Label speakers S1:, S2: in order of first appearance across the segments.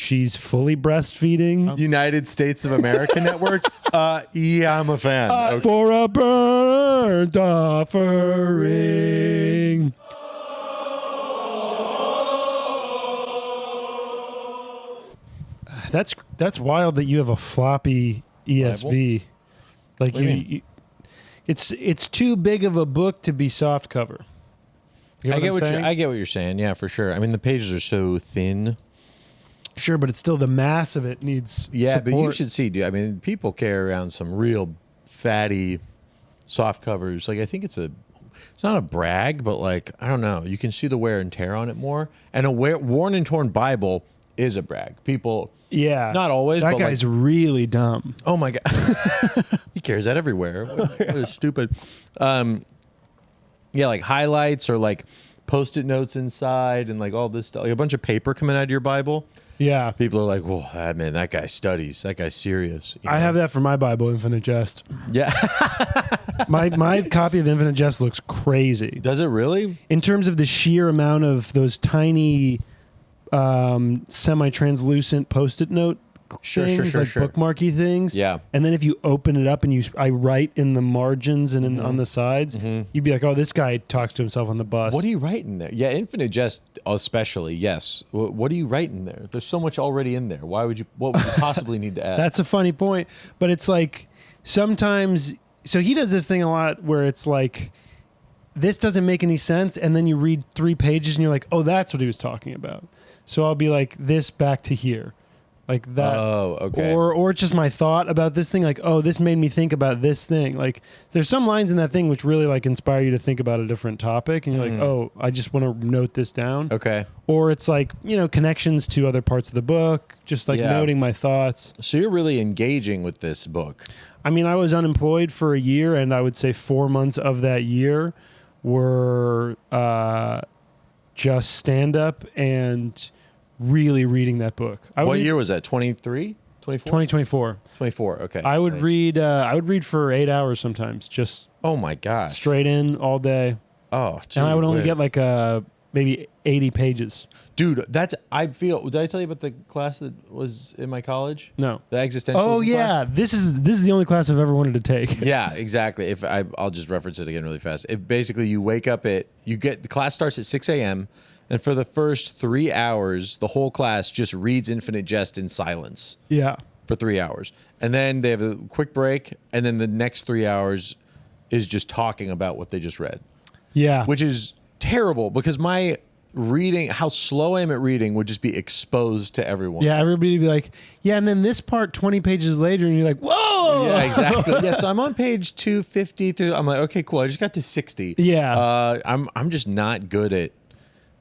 S1: she's fully breastfeeding.
S2: United States of America Network. Yeah, I'm a fan. Okay.
S1: For a burnt offering. That's wild that you have a floppy ESV. Like you it's too big of a book to be soft cover. You know
S2: I get what you're saying. Yeah, for sure. I mean, the pages are so thin.
S1: Sure, but it's still the mass of it needs support.
S2: But you should see, dude. I mean, people carry around some real fatty soft covers. Like, I think it's not a brag, but like, I don't know. You can see the wear and tear on it more. And a worn and torn Bible is a brag. People, not always.
S1: That
S2: but
S1: guy's really dumb.
S2: Oh my God, he carries that everywhere. What is stupid? Like highlights or like Post-it notes inside and like all this stuff, like a bunch of paper coming out of your Bible.
S1: Yeah,
S2: people are like, "Whoa, man, that guy studies. That guy's serious."
S1: I have that for my Bible, Infinite Jest.
S2: Yeah,
S1: my copy of Infinite Jest looks crazy.
S2: Does it really?
S1: In terms of the sheer amount of those tiny semi-translucent Post-it note things, bookmarky things.
S2: Yeah.
S1: And then if you open it up and I write in the margins and on the sides, you'd be like, oh, this guy talks to himself on the bus.
S2: What do you write in there? Yeah, Infinite Jest especially, yes. What do you write in there? There's so much already in there. What would you possibly need to add?
S1: That's a funny point. But it's like sometimes, so he does this thing a lot where it's like, this doesn't make any sense. And then you read 3 pages and you're like, oh, that's what he was talking about. So I'll be like, this back to here. Like that.
S2: Oh, okay.
S1: Or it's just my thought about this thing. Like, oh, this made me think about this thing. Like, there's some lines in that thing which really like inspire you to think about a different topic, and you're like, oh, I just want to note this down.
S2: Okay.
S1: Or it's like, connections to other parts of the book, just like noting my thoughts.
S2: So you're really engaging with this book.
S1: I mean, I was unemployed for a year, and I would say 4 months of that year were just stand up and really reading that book.
S2: What year was that? 23? 24?
S1: 2024.
S2: 24, okay.
S1: I would read for 8 hours sometimes, just
S2: oh my gosh,
S1: straight in all day.
S2: Oh, gee
S1: and I would only
S2: whiz.
S1: get like maybe 80 pages.
S2: Dude, did I tell you about the class that was in my college?
S1: No.
S2: The existentialism
S1: Oh yeah,
S2: class?
S1: this is the only class I've ever wanted to take.
S2: Yeah, exactly. I'll just reference it again really fast. Basically you wake up the class starts at 6 a.m. and for the first 3 hours, the whole class just reads Infinite Jest in silence.
S1: Yeah.
S2: For 3 hours. And then they have a quick break, and then the next 3 hours is just talking about what they just read.
S1: Yeah.
S2: Which is terrible because my reading, how slow I am at reading, would just be exposed to everyone.
S1: Yeah, everybody would be like, yeah, and then this part 20 pages later, and you're like, whoa!
S2: Yeah, exactly. Yeah, so I'm on page 250 through, I'm like, okay, cool, I just got to 60.
S1: Yeah.
S2: I'm just not good at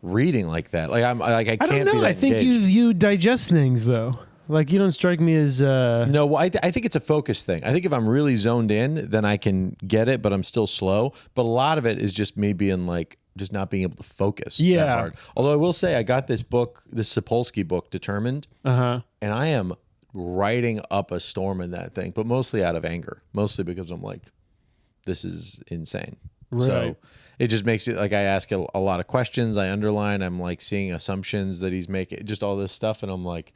S2: reading like that. Like I can't
S1: I don't know.
S2: be that
S1: I think
S2: engaged.
S1: you digest things though. Like you don't strike me as
S2: No, well, I think it's a focus thing. I think if I'm really zoned in, then I can get it, but I'm still slow. But a lot of it is just me being like just not being able to focus that hard. Although I will say I got this book, this Sapolsky book, Determined, and I am writing up a storm in that thing, but mostly out of anger, mostly because I'm like, this is insane.
S1: Right.
S2: So it just makes it like I ask a lot of questions. I underline. I'm like seeing assumptions that he's making, just all this stuff, and I'm like,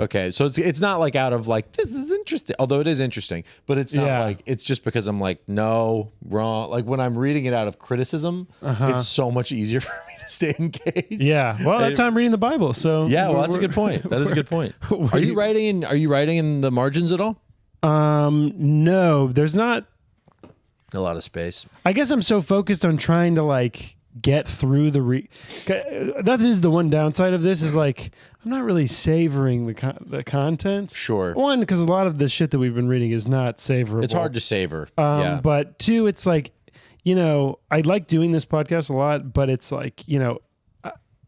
S2: okay. So it's not like out of like this is interesting, although it is interesting, but it's not like it's just because I'm like no wrong. Like when I'm reading it out of criticism, it's so much easier for me to stay engaged.
S1: Yeah. Well, that's how I'm reading the Bible. So
S2: yeah. Well, that's a good point. That is a good point. Are you writing in the margins at all?
S1: No, there's not
S2: a lot of space.
S1: I guess I'm so focused on trying to like get through that is the one downside of this is like I'm not really savoring the content.
S2: Sure.
S1: One, because a lot of the shit that we've been reading is not savorable.
S2: It's hard to savor.
S1: But two, it's like, I like doing this podcast a lot, but it's like,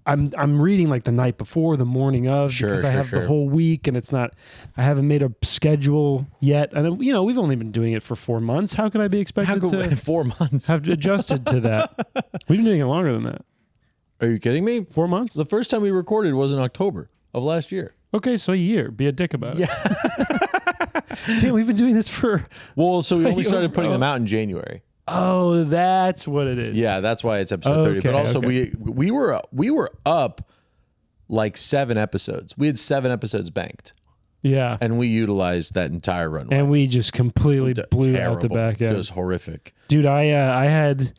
S1: I'm reading like the night before, the morning of, because I have the whole week, and I haven't made a schedule yet. And we've only been doing it for 4 months. How could I be expected to
S2: 4 months
S1: have adjusted to that? We've been doing it longer than that.
S2: Are you kidding me?
S1: 4 months?
S2: The first time we recorded was in October of last year.
S1: Okay, so a year. Be a dick about it. Damn, we've been doing this for...
S2: Well, so we only started putting them out in January.
S1: Oh, that's what it is.
S2: Yeah, that's why it's episode 30. But also we were up like 7 episodes. We had 7 episodes banked.
S1: Yeah.
S2: And we utilized that entire runway.
S1: And we just completely blew
S2: terrible,
S1: out the back end.
S2: Just horrific.
S1: Dude, I had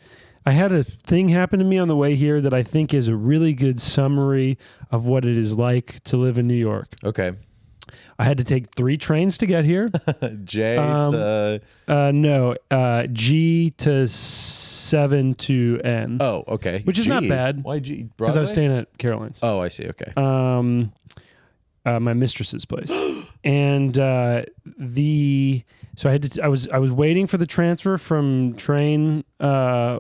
S1: a thing happen to me on the way here that I think is a really good summary of what it is like to live in New York.
S2: Okay.
S1: I had to take 3 trains to get here.
S2: J to...
S1: No. G to 7 to N.
S2: Oh, okay.
S1: Which is not bad.
S2: Why G?
S1: Because I was staying at Caroline's.
S2: Oh, I see. Okay.
S1: My mistress's place. And so I was waiting for the transfer from train 2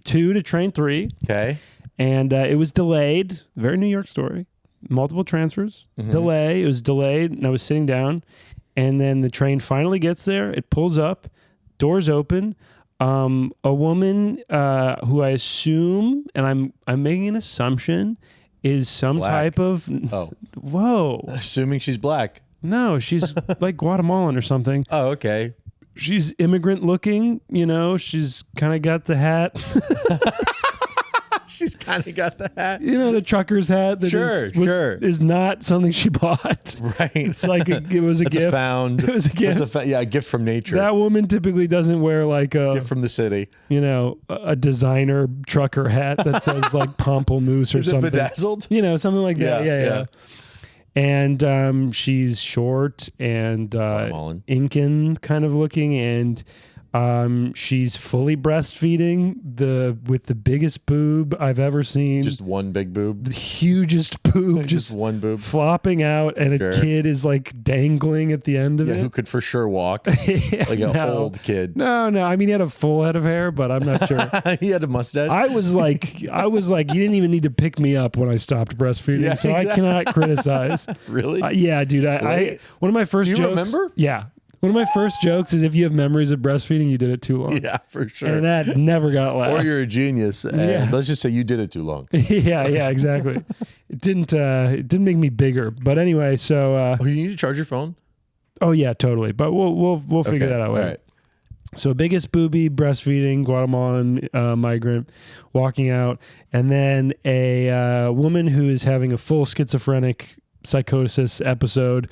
S1: to train 3.
S2: Okay.
S1: And it was delayed. Very New York story. Multiple transfers. Delay. It was delayed, and I was sitting down. And then the train finally gets there. It pulls up. Doors open. A woman who I assume, and I'm making an assumption, is some
S2: black.
S1: type of...
S2: Oh.
S1: Whoa.
S2: Assuming she's black.
S1: No, she's like Guatemalan or something.
S2: Oh, okay.
S1: She's immigrant looking, she's kind of got the hat.
S2: She's kind of got the hat.
S1: The trucker's hat that is not something she bought.
S2: Right.
S1: It's like it was a
S2: That's
S1: gift.
S2: A found.
S1: It was a gift.
S2: A gift from nature.
S1: That woman typically doesn't wear like a
S2: gift from the city.
S1: A designer trucker hat that says like Pamplemousse or something.
S2: Bedazzled?
S1: Something like that. Yeah. And she's short and Incan kind of looking, and she's fully breastfeeding with the biggest boob I've ever seen.
S2: Just one big boob.
S1: The hugest boob, just
S2: one boob
S1: flopping out, and a kid is like dangling at the end of it.
S2: Who could for sure walk like an old kid.
S1: No. I mean, he had a full head of hair, but I'm not sure.
S2: He had a mustache.
S1: I was like, you didn't even need to pick me up when I stopped breastfeeding, so exactly. I cannot criticize.
S2: Really?
S1: Yeah, dude. I one of my first jokes.
S2: Do you remember?
S1: Yeah. One of my first jokes is if you have memories of breastfeeding, you did it too long.
S2: Yeah, for sure.
S1: And that never got last.
S2: Or you're a genius. And let's just say you did it too long.
S1: Yeah, exactly. It didn't make me bigger. But anyway, so
S2: you need to charge your phone?
S1: Oh yeah, totally. But we'll figure that out later.
S2: All right.
S1: So biggest booby, breastfeeding, Guatemalan migrant, walking out, and then a woman who is having a full schizophrenic psychosis episode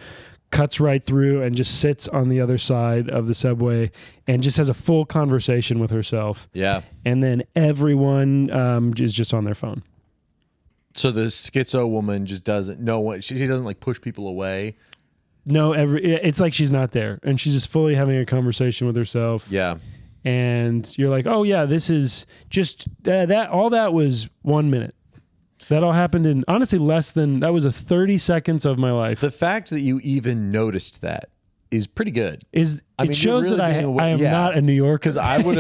S1: cuts right through and just sits on the other side of the subway and just has a full conversation with herself.
S2: Yeah.
S1: And then everyone is just on their phone.
S2: So the schizo woman just doesn't know what she doesn't like push people away.
S1: No, it's like she's not there, and she's just fully having a conversation with herself.
S2: Yeah.
S1: And you're like, oh yeah, this is just that. All that was 1 minute. That all happened in, honestly, that was a 30 seconds of my life.
S2: The fact that you even noticed that is pretty good.
S1: It shows really that I am not a New Yorker.
S2: Because I would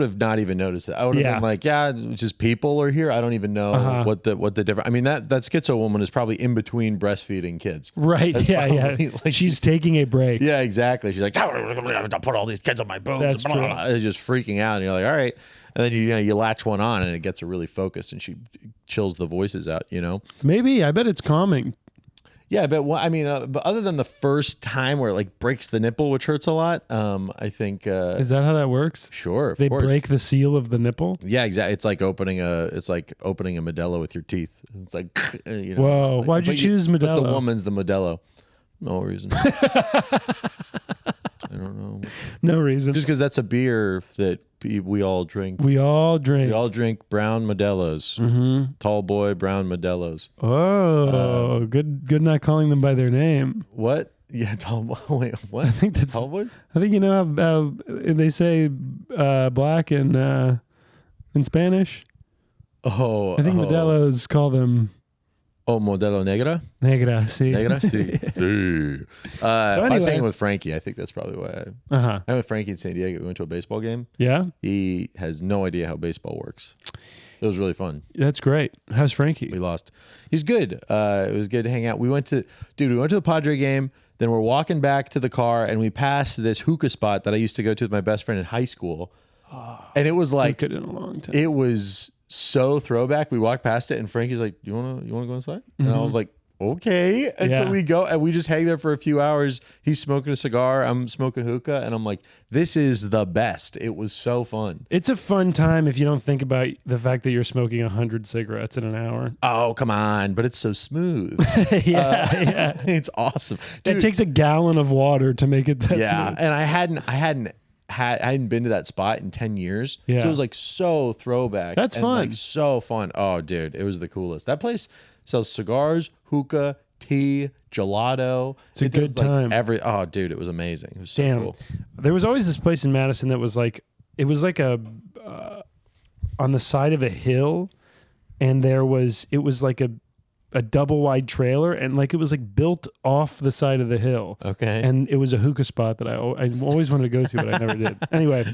S2: have not even noticed it. I would have been like, just people are here. I don't even know what the difference. I mean, that schizo woman is probably in between breastfeeding kids.
S1: Right. That's probably, like, she's taking a break.
S2: Yeah, exactly. She's like, I'm going to put all these kids on my boobs.
S1: That's true.
S2: They're just freaking out. And you're like, all right. And then you latch one on and it gets her really focused and she chills the voices out,
S1: Maybe. I bet it's calming.
S2: Yeah, but but other than the first time where it like breaks the nipple, which hurts a lot, I think
S1: is that how that works?
S2: Sure,
S1: they break the seal of the nipple.
S2: Yeah, exactly. It's like opening a Modelo with your teeth. It's like
S1: Whoa,
S2: like,
S1: why'd you choose Modelo?
S2: But the woman's the Modelo. No reason. I don't know.
S1: No reason.
S2: Just because that's a beer that we all drink.
S1: We all drink
S2: brown Modelos.
S1: Mm-hmm.
S2: Tall boy brown Modelos.
S1: Oh, good not calling them by their name.
S2: What? Yeah, tall boy. Wait, what? I think that's tall boys.
S1: I think how they say black in Spanish.
S2: Oh,
S1: I think Modelos call them.
S2: Oh, Modelo Negra?
S1: Negra, sí.
S2: Negra, sí. Sí.
S1: So anyway.
S2: I was hanging with Frankie. I think that's probably why I went with Frankie in San Diego. We went to a baseball game.
S1: Yeah?
S2: He has no idea how baseball works. It was really fun.
S1: That's great. How's Frankie?
S2: We lost. He's good. It was good to hang out. We went to the Padre game. Then we're walking back to the car and we passed this hookah spot that I used to go to with my best friend in high school. And it was like,
S1: in a long time.
S2: It was so throwback. We walked past it and Frankie's like, you wanna go inside? And I was like, okay. And so we go and we just hang there for a few hours. He's smoking a cigar. I'm smoking hookah. And I'm like, this is the best. It was so fun.
S1: It's a fun time if you don't think about the fact that you're smoking 100 cigarettes in an hour.
S2: Oh, come on. But it's so smooth.
S1: yeah.
S2: It's awesome. Dude,
S1: it takes a gallon of water to make it that smooth.
S2: And I hadn't been to that spot in 10 years. So it was like so throwback.
S1: That's fun.
S2: Like so fun. Oh, dude, it was the coolest. That place sells cigars, hookah, tea, gelato.
S1: It's a good time.
S2: Oh, dude, it was amazing. It was so cool.
S1: There was always this place in Madison that was like, it was like on the side of a hill, and it was like a double wide trailer, and like it was like built off the side of the hill.
S2: Okay.
S1: And it was a hookah spot that I always wanted to go to, but I never did. Anyway,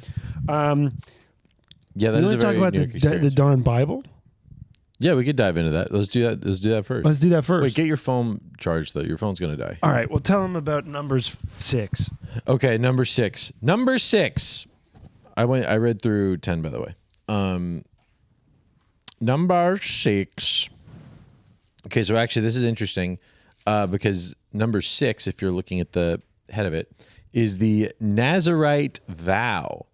S2: yeah, that is a very
S1: talk about the darn Bible.
S2: Yeah, we could dive into that. Let's do that first. Wait, get your phone charged though. Your phone's gonna die.
S1: All right. Well, tell them about Numbers 6.
S2: Okay, number 6. Number 6. I read through 10, by the way. Number 6. Okay, so actually this is interesting because number 6, if you're looking at the head of it, is the Nazirite vow.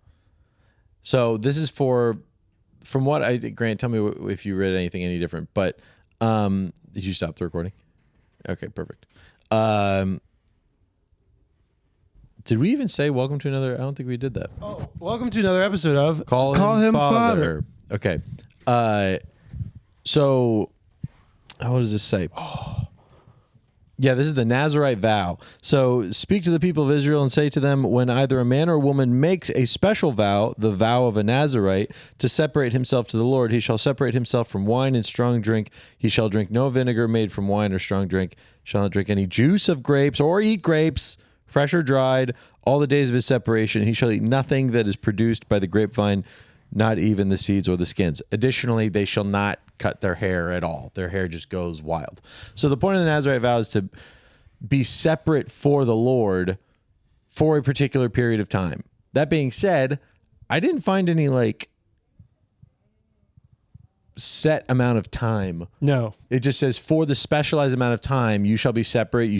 S2: So this is from what Grant, tell me if you read anything any different, but did you stop the recording? Okay, perfect. Did we even say welcome to another? I don't think we did that.
S1: Oh, welcome to another episode of
S2: Call Him Father. Okay. So what does this say? Yeah, this is the Nazirite vow. So speak to the people of Israel and say to them, when either a man or a woman makes a special vow, the vow of a Nazirite, to separate himself to the Lord, he shall separate himself from wine and strong drink. He shall drink no vinegar made from wine or strong drink. Shall not drink any juice of grapes or eat grapes, fresh or dried, all the days of his separation. He shall eat nothing that is produced by the grapevine, not even the seeds or the skins. Additionally, they shall not cut their hair at all. Their hair just goes wild. So the point of the Nazirite vow is to be separate for the Lord for a particular period of time. That being said, I didn't find any like set amount of time.
S1: No.
S2: It just says for the specialized amount of time, you shall be separate.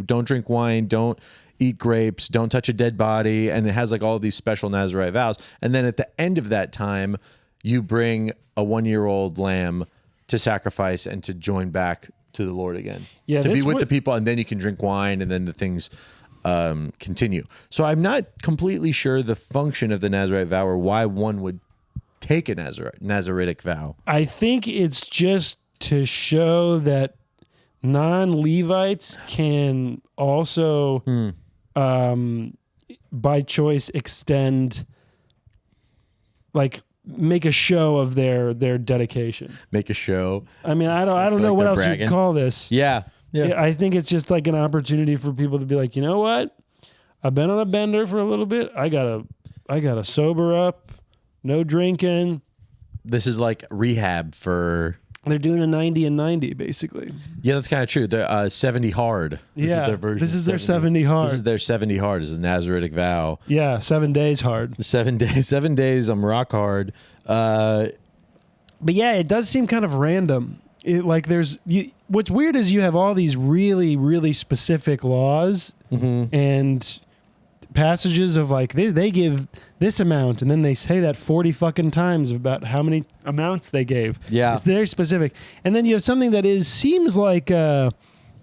S2: Don't drink wine. Don't eat grapes. Don't touch a dead body. And it has like all of these special Nazirite vows. And then at the end of that time, you bring a 1-year-old lamb to sacrifice and to join back to the Lord again. Yeah, to be with the people, and then you can drink wine, and then the things continue. So I'm not completely sure the function of the Nazirite vow or why one would take a Naziritic vow.
S1: I think it's just to show that non-Levites can also, by choice, extend, like, make a show of their dedication.
S2: Make a show.
S1: I mean, I don't know what else you call this.
S2: Yeah.
S1: I think it's just like an opportunity for people to be like, you know what? I've been on a bender for a little bit. I gotta sober up. No drinking.
S2: This is like rehab for.
S1: They're doing a 90 and 90, basically.
S2: Yeah, that's kind of true. They're 70 hard.
S1: This is their version. This is their 70 hard.
S2: This is their 70 hard. Is a Naziritic vow.
S1: Yeah, 7 days hard.
S2: 7 days. 7 days. I'm rock hard.
S1: But yeah, it does seem kind of random. What's weird is you have all these really, really specific laws and passages of like they give this amount and then they say that 40 fucking times about how many amounts they gave.
S2: Yeah,
S1: it's very specific. And then you have something that seems like it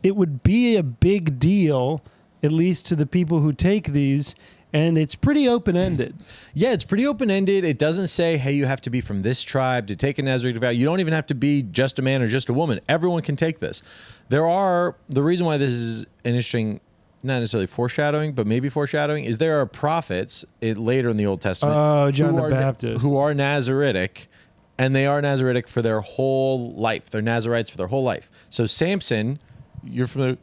S1: would be a big deal, at least to the people who take these. And it's pretty open-ended.
S2: Yeah, it's pretty open-ended. It doesn't say, hey, you have to be from this tribe to take a Nazirite vow. You don't even have to be just a man or just a woman. Everyone can take this. The reason why this is an interesting, not necessarily foreshadowing, but maybe foreshadowing, is there are prophets later in the Old Testament.
S1: Oh, John the Baptist.
S2: Who are Naziritic, and they are Naziritic for their whole life. They're Nazirites for their whole life. So Samson, you're familiar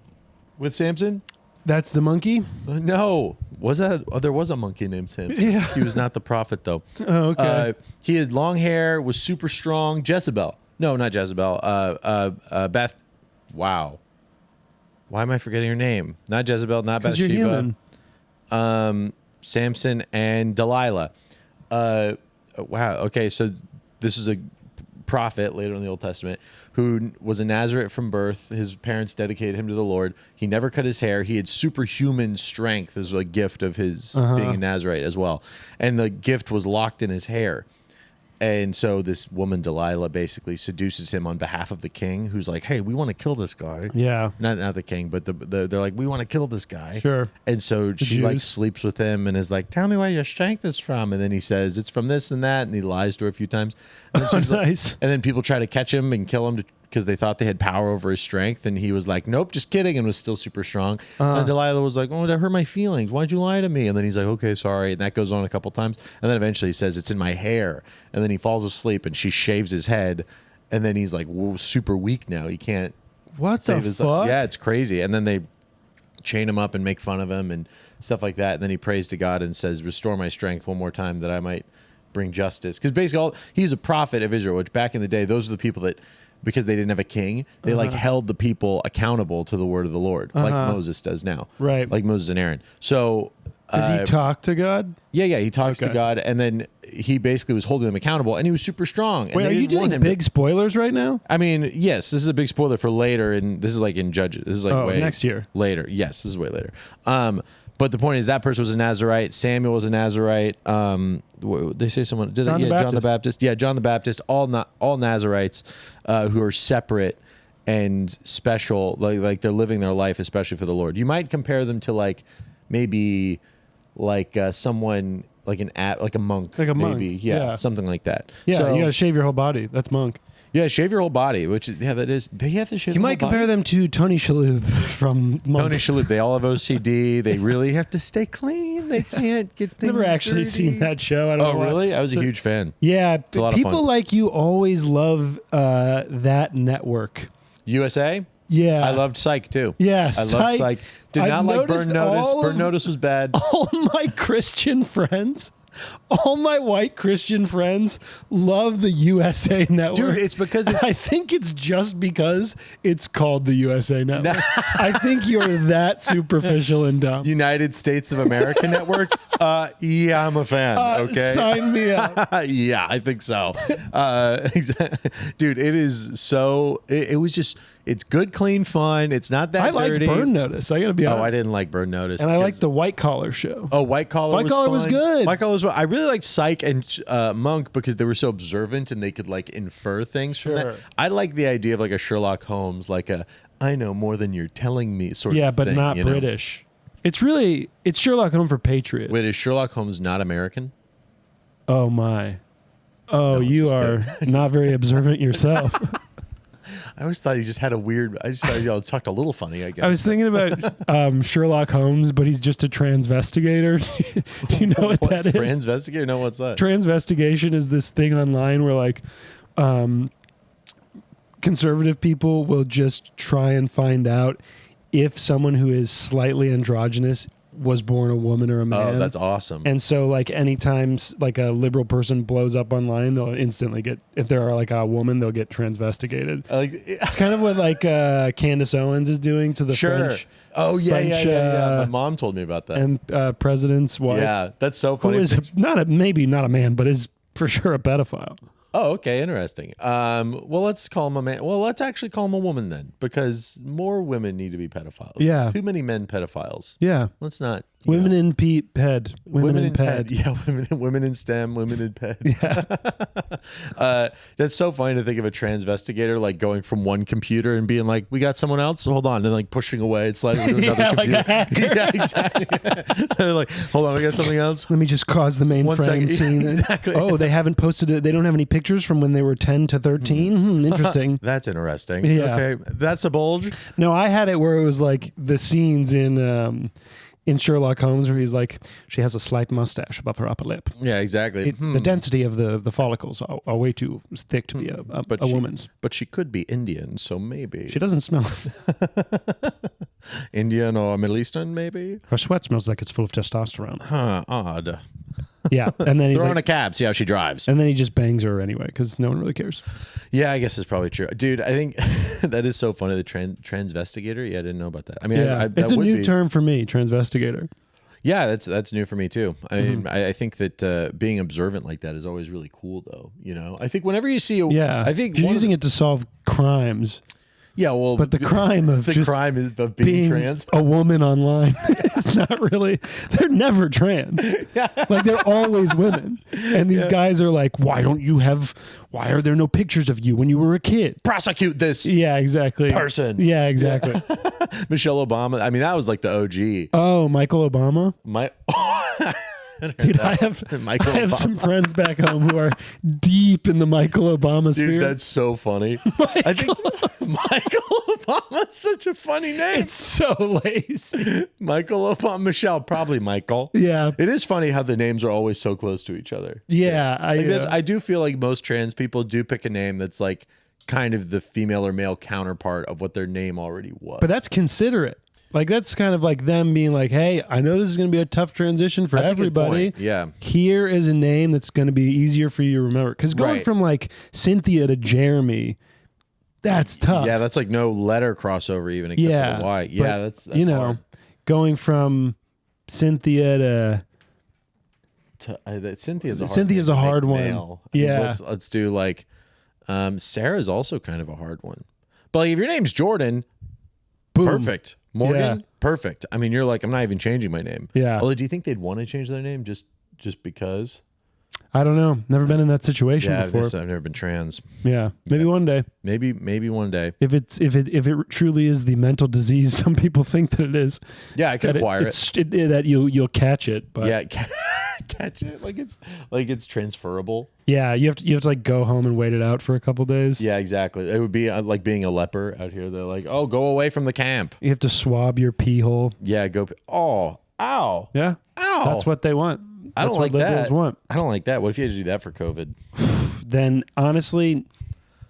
S2: with Samson?
S1: That's the monkey?
S2: No. Was that? Oh, there was a monkey named Samson.
S1: Yeah.
S2: He was not the prophet, though.
S1: Oh, okay.
S2: He had long hair, was super strong. Jezebel. No, not Jezebel. Beth. Wow. Why am I forgetting her name? Not Jezebel, not Bathsheba.
S1: You're human.
S2: Samson and Delilah. Wow. Okay, so this is a prophet later in the Old Testament who was a Nazirite from birth. His parents dedicated him to the Lord. He never cut his hair. He had superhuman strength as a gift of his being a Nazirite as well. And the gift was locked in his hair. And so this woman, Delilah, basically seduces him on behalf of the king, who's like, hey, we want to kill this guy.
S1: Yeah.
S2: Not the king, but they're like, we want to kill this guy.
S1: Sure.
S2: And so she like sleeps with him and is like, tell me where your strength is from. And then he says, it's from this and that. And he lies to her a few times. And then
S1: Nice.
S2: Like, and then people try to catch him and kill him because they thought they had power over his strength. And he was like, nope, just kidding. And was still super strong. And Delilah was like, oh, that hurt my feelings. Why'd you lie to me? And then he's like, okay, sorry. And that goes on a couple times. And then eventually he says, it's in my hair. And then he falls asleep and she shaves his head. And then he's like, whoa, super weak now. He can't
S1: save
S2: his
S1: fuck?
S2: life. Yeah, it's crazy. And then they chain him up and make fun of him and stuff like that. And then he prays to God and says, restore my strength one more time that I might bring justice. Because basically he's a prophet of Israel, which back in the day, those are the people that, because they didn't have a king, they like held the people accountable to the word of the Lord, like Moses does now.
S1: Right.
S2: Like Moses and Aaron. So
S1: does he talk to God?
S2: Yeah, he talks to God, and then he basically was holding them accountable, and he was super strong. And
S1: Wait, are you doing big spoilers right now?
S2: I mean, yes, this is a big spoiler for later, and this is like in Judges. This is like way
S1: next year.
S2: Later. Yes, this is way later. But the point is that person was a Nazirite. Samuel was a Nazirite. They say someone did that? Yeah, John the Baptist. Yeah, John the Baptist. All Nazirites who are separate and special, like they're living their life especially for the Lord. You might compare them to like maybe like someone like a monk, maybe. Yeah, something like that.
S1: Yeah,
S2: so,
S1: you got to shave your whole body. That's monk.
S2: Yeah, shave your whole body, which that is. They have to shave.
S1: You might compare them to Tony Shalhoub from Monk.
S2: Tony Shalhoub. They all have OCD. They really have to stay clean. They can't get things.
S1: Never actually
S2: dirty.
S1: seen that show. I don't know.
S2: Oh, really? I was a huge fan.
S1: Yeah,
S2: it's a lot of
S1: people
S2: fun.
S1: like you always love that network.
S2: USA.
S1: Yeah,
S2: I loved Psyche too.
S1: Yeah,
S2: I loved Psyche. Did not like Burn Notice. Burn Notice was bad.
S1: All my Christian friends. All my white Christian friends love the USA Network.
S2: Dude, it's because
S1: I think it's just because it's called the USA Network. I think you're that superficial and dumb.
S2: United States of America Network? Yeah, I'm a fan. Okay.
S1: Sign me up.
S2: Yeah, I think so. Dude, it is so, it was just, it's good, clean fun. It's not that dirty.
S1: I liked Burn Notice. I got to be honest.
S2: Oh, I didn't like Burn Notice.
S1: And I liked the White Collar show.
S2: Oh, White Collar
S1: was good.
S2: White Collar was I really liked Psyche and Monk because they were so observant and they could like infer things from that. I like the idea of like a Sherlock Holmes, like a I know more than you're telling me sort of thing.
S1: Yeah, but not British. It's Sherlock Holmes for patriots.
S2: Wait, is Sherlock Holmes not American?
S1: Oh my. Oh, no, you are not very observant yourself.
S2: I always thought he just had a weird. I just thought he talked a little funny. I guess.
S1: I was thinking about Sherlock Holmes, but he's just a transvestigator. Do you know what that is?
S2: Transvestigator? No, what's that?
S1: Transvestigation is this thing online where like conservative people will just try and find out if someone who is slightly androgynous was born a woman or a man.
S2: Oh, that's awesome.
S1: And so like anytime like a liberal person blows up online, they'll instantly get, if they're like a woman, they'll get transvestigated. It's kind of what like Candace Owens is doing to the French.
S2: Oh yeah, yeah. My mom told me about that.
S1: And president's wife.
S2: Yeah, that's so funny.
S1: Who is maybe not a man, but is for sure a pedophile.
S2: Oh, okay, interesting. Well, let's call him a man. Well, let's actually call him a woman then, because more women need to be pedophiles.
S1: Yeah.
S2: Too many men pedophiles.
S1: Yeah.
S2: Let's not.
S1: Women in ped. Women in ped.
S2: Yeah, women in STEM, women in ped.
S1: Yeah.
S2: That's so funny to think of a transvestigator like going from one computer and being like, we got someone else? So hold on. And like pushing away and sliding to another computer.
S1: Like a hacker.
S2: Yeah, exactly. Like, hold on, we got something else?
S1: Let me just cause the mainframe scene.
S2: Exactly.
S1: Oh, they haven't posted it. They don't have any pictures from when they were 10 to 13. Interesting.
S2: That's interesting.
S1: Yeah.
S2: Okay. That's a bulge.
S1: No, I had it where it was like the scenes in Sherlock Holmes where he's like, she has a slight mustache above her upper lip.
S2: Yeah, exactly.
S1: The density of the follicles are way too thick to be a woman's.
S2: But she could be Indian, so maybe.
S1: She doesn't smell.
S2: Indian or Middle Eastern, maybe?
S1: Her sweat smells like it's full of testosterone.
S2: Huh, odd.
S1: Yeah, and then he's
S2: throw
S1: like,
S2: in a cab, see how she drives.
S1: And then he just bangs her anyway because no one really cares.
S2: Yeah, I guess it's probably true. Dude, I think that is so funny, the transvestigator. Yeah, I didn't know about that. I mean,
S1: yeah, it's a new term for me, transvestigator.
S2: Yeah, that's new for me too. I mean, I think that being observant like that is always really cool, though. You know, I think whenever you see I think
S1: you're using it to solve crimes.
S2: Yeah, well,
S1: but the crime of being
S2: trans,
S1: a woman online, is not really. They're never trans. Like they're always women. And these guys are like, why are there no pictures of you when you were a kid?
S2: Prosecute this.
S1: Yeah, exactly.
S2: Person.
S1: Yeah, exactly.
S2: Michelle Obama. I mean, that was like the OG.
S1: Oh, Michael Obama. Dude, I have some friends back home who are deep in the Michael Obama sphere.
S2: Dude, that's so funny. I think Michael Obama is such a funny name.
S1: It's so lazy.
S2: Michael Obama, Michelle, probably Michael.
S1: Yeah.
S2: It is funny how the names are always so close to each other.
S1: Yeah.
S2: I do feel like most trans people do pick a name that's like kind of the female or male counterpart of what their name already was.
S1: But that's considerate. Like, that's kind of like them being like, hey, I know this is going to be a tough transition for everybody.
S2: Yeah.
S1: Here is a name that's going to be easier for you to remember. Because going from like Cynthia to Jeremy, that's tough.
S2: Yeah, that's like no letter crossover even except for the Y. Yeah, that's
S1: you know,
S2: hard.
S1: Going from Cynthia to
S2: Cynthia's a hard one.
S1: Male. Yeah.
S2: Let's do like Sarah's also kind of a hard one. But like if your name's Jordan, boom. Perfect. Morgan, perfect. I mean, you're like, I'm not even changing my name.
S1: Yeah.
S2: Although, do you think they'd want to change their name just because?
S1: I don't know. Never been in that situation before.
S2: I've never been trans.
S1: Yeah, maybe one day.
S2: Maybe one day.
S1: If it truly is the mental disease some people think that it is.
S2: Yeah, I could acquire
S1: that you'll catch it. But
S2: yeah, catch it like it's transferable.
S1: Yeah, you have to like go home and wait it out for a couple days.
S2: Yeah, exactly. It would be like being a leper out here. They're like, oh, go away from the camp.
S1: You have to swab your pee hole.
S2: Yeah, ow.
S1: Yeah,
S2: ow.
S1: That's what they want.
S2: I don't like that.
S1: Want.
S2: I don't like that. What if you had to do that for COVID?
S1: Then honestly,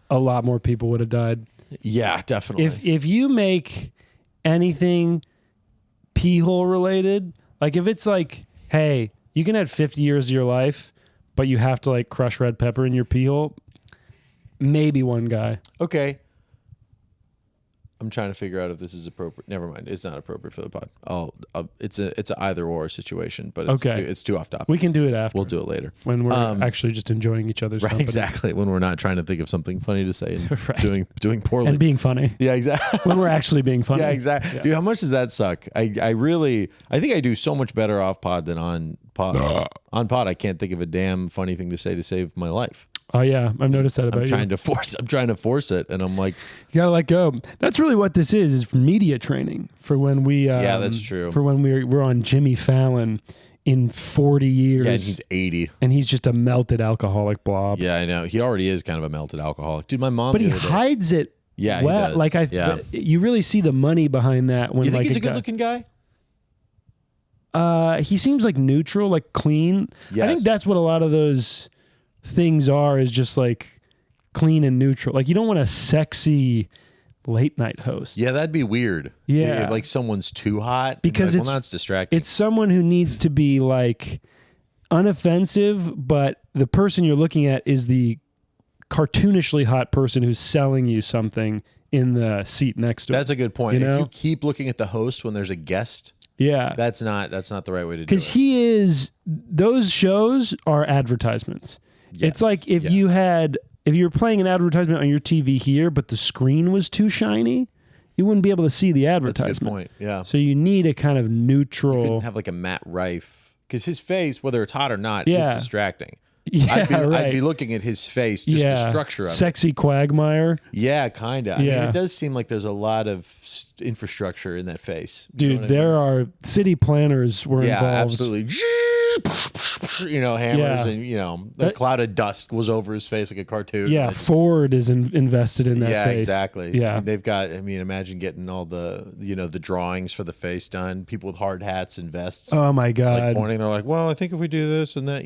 S1: a lot more people would have died.
S2: Yeah, definitely.
S1: If you make anything pee hole related, like if it's like, hey, you can have 50 years of your life, but you have to like crush red pepper in your pee hole, maybe one guy.
S2: Okay. I'm trying to figure out if this is appropriate. Never mind. It's not appropriate for the pod. It's an either or situation, but it's too off topic.
S1: We can do it after.
S2: We'll do it later
S1: when we're actually just enjoying each other's company.
S2: Exactly. When we're not trying to think of something funny to say and doing poorly
S1: and being funny.
S2: Yeah, exactly.
S1: When we're actually being funny.
S2: Yeah, exactly. Yeah. Dude, how much does that suck? I think I do so much better off pod than on pod. On pod, I can't think of a damn funny thing to say to save my life.
S1: Oh yeah, I've noticed that about you.
S2: I'm trying to force it, and I'm like,
S1: you gotta let go. That's really what this is media training for when we.
S2: Yeah, that's true.
S1: For when we're on Jimmy Fallon in 40 years.
S2: Yeah, and he's 80,
S1: and he's just a melted alcoholic blob.
S2: Yeah, I know. He already is kind of a melted alcoholic, dude. My mom,
S1: but he hides it.
S2: Yeah,
S1: well.
S2: He does.
S1: Like you really see the money behind that. When
S2: you think
S1: like
S2: he's a good-looking guy?
S1: He seems like neutral, like clean. Yes. I think that's what a lot of those things is just like clean and neutral. Like you don't want a sexy late night host.
S2: Yeah, that'd be weird.
S1: Yeah.
S2: If like someone's too hot.
S1: Because
S2: that's distracting.
S1: It's someone who needs to be like unoffensive, but the person you're looking at is the cartoonishly hot person who's selling you something in the seat next to him.
S2: That's a good point. If you keep looking at the host when there's a guest, that's not the right way to do it.
S1: Because those shows are advertisements. Yes. It's like if you were playing an advertisement on your TV here, but the screen was too shiny, you wouldn't be able to see the advertisement.
S2: That's a good point. Yeah.
S1: So you need a kind of neutral.
S2: You couldn't have like a Matt Rife, because his face, whether it's hot or not, is distracting.
S1: Yeah,
S2: I'd be looking at his face, just the structure of
S1: Sexy Quagmire.
S2: Yeah, kind of. I mean, it does seem like there's a lot of infrastructure in that face.
S1: Dude, there are city planners were involved.
S2: Yeah, absolutely. Hammers and, the cloud of dust was over his face like a cartoon.
S1: Yeah, Ford is invested in that face.
S2: Yeah, exactly.
S1: Yeah.
S2: I mean, they've got, imagine getting all the, the drawings for the face done. People with hard hats and vests.
S1: Oh, my God.
S2: Like pointing, they're like, well, I think if we do this and that,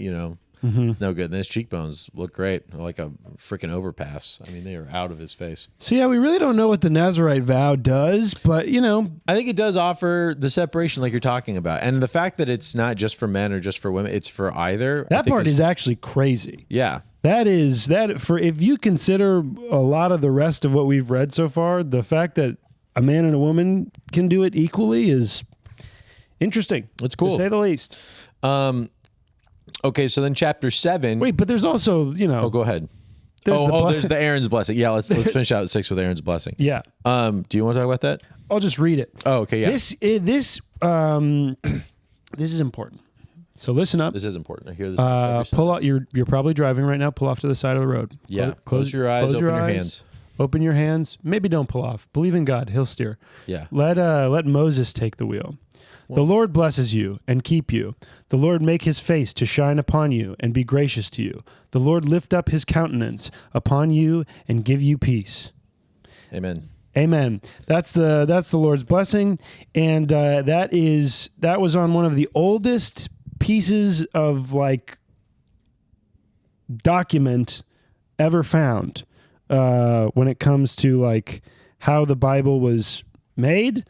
S1: Mm-hmm.
S2: No good. And his cheekbones look great, like a freaking overpass. I mean, they are out of his face.
S1: So yeah, we really don't know what the Nazirite vow does, but
S2: I think it does offer the separation, like you're talking about, and the fact that it's not just for men or just for women; it's for either.
S1: That part is actually crazy.
S2: Yeah,
S1: if you consider a lot of the rest of what we've read so far, the fact that a man and a woman can do it equally Interesting.
S2: It's cool.
S1: To say the least.
S2: Okay, so then chapter 7.
S1: Wait, but there's also,
S2: Oh, go ahead. There's the Aaron's blessing. Yeah, let's finish out 6 with Aaron's blessing.
S1: Yeah.
S2: Do you want to talk about that?
S1: I'll just read it.
S2: Oh, okay, yeah.
S1: This is important. So listen up.
S2: This is important. I hear this.
S1: Pull out. You're probably driving right now. Pull off to the side of the road.
S2: Yeah. Close your eyes. Open your hands.
S1: Open your hands. Maybe don't pull off. Believe in God. He'll steer.
S2: Yeah.
S1: Let Moses take the wheel. The Lord blesses you and keep you. The Lord make his face to shine upon you and be gracious to you. The Lord lift up his countenance upon you and give you peace.
S2: Amen.
S1: Amen. That's the Lord's blessing, and that was on one of the oldest pieces of like document ever found when it comes to like how the Bible was made.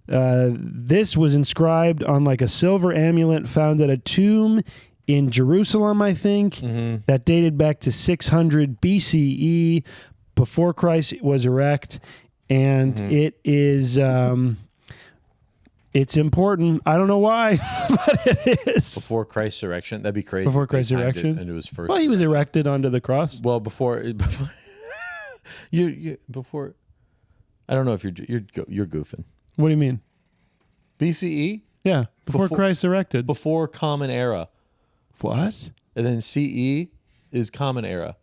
S1: This was inscribed on like a silver amulet found at a tomb in Jerusalem, I think, that dated back to 600 BCE, before Christ was erect. And it is, it's important. I don't know why, but it is.
S2: Before Christ's erection? That'd be crazy.
S1: Before Christ's erection?
S2: And it was first.
S1: Well, he was erected onto the cross.
S2: Well, before before, I don't know if you're goofing.
S1: What do you mean?
S2: BCE?
S1: Yeah, before Christ erected.
S2: Before Common Era.
S1: What?
S2: And then CE is Common Era.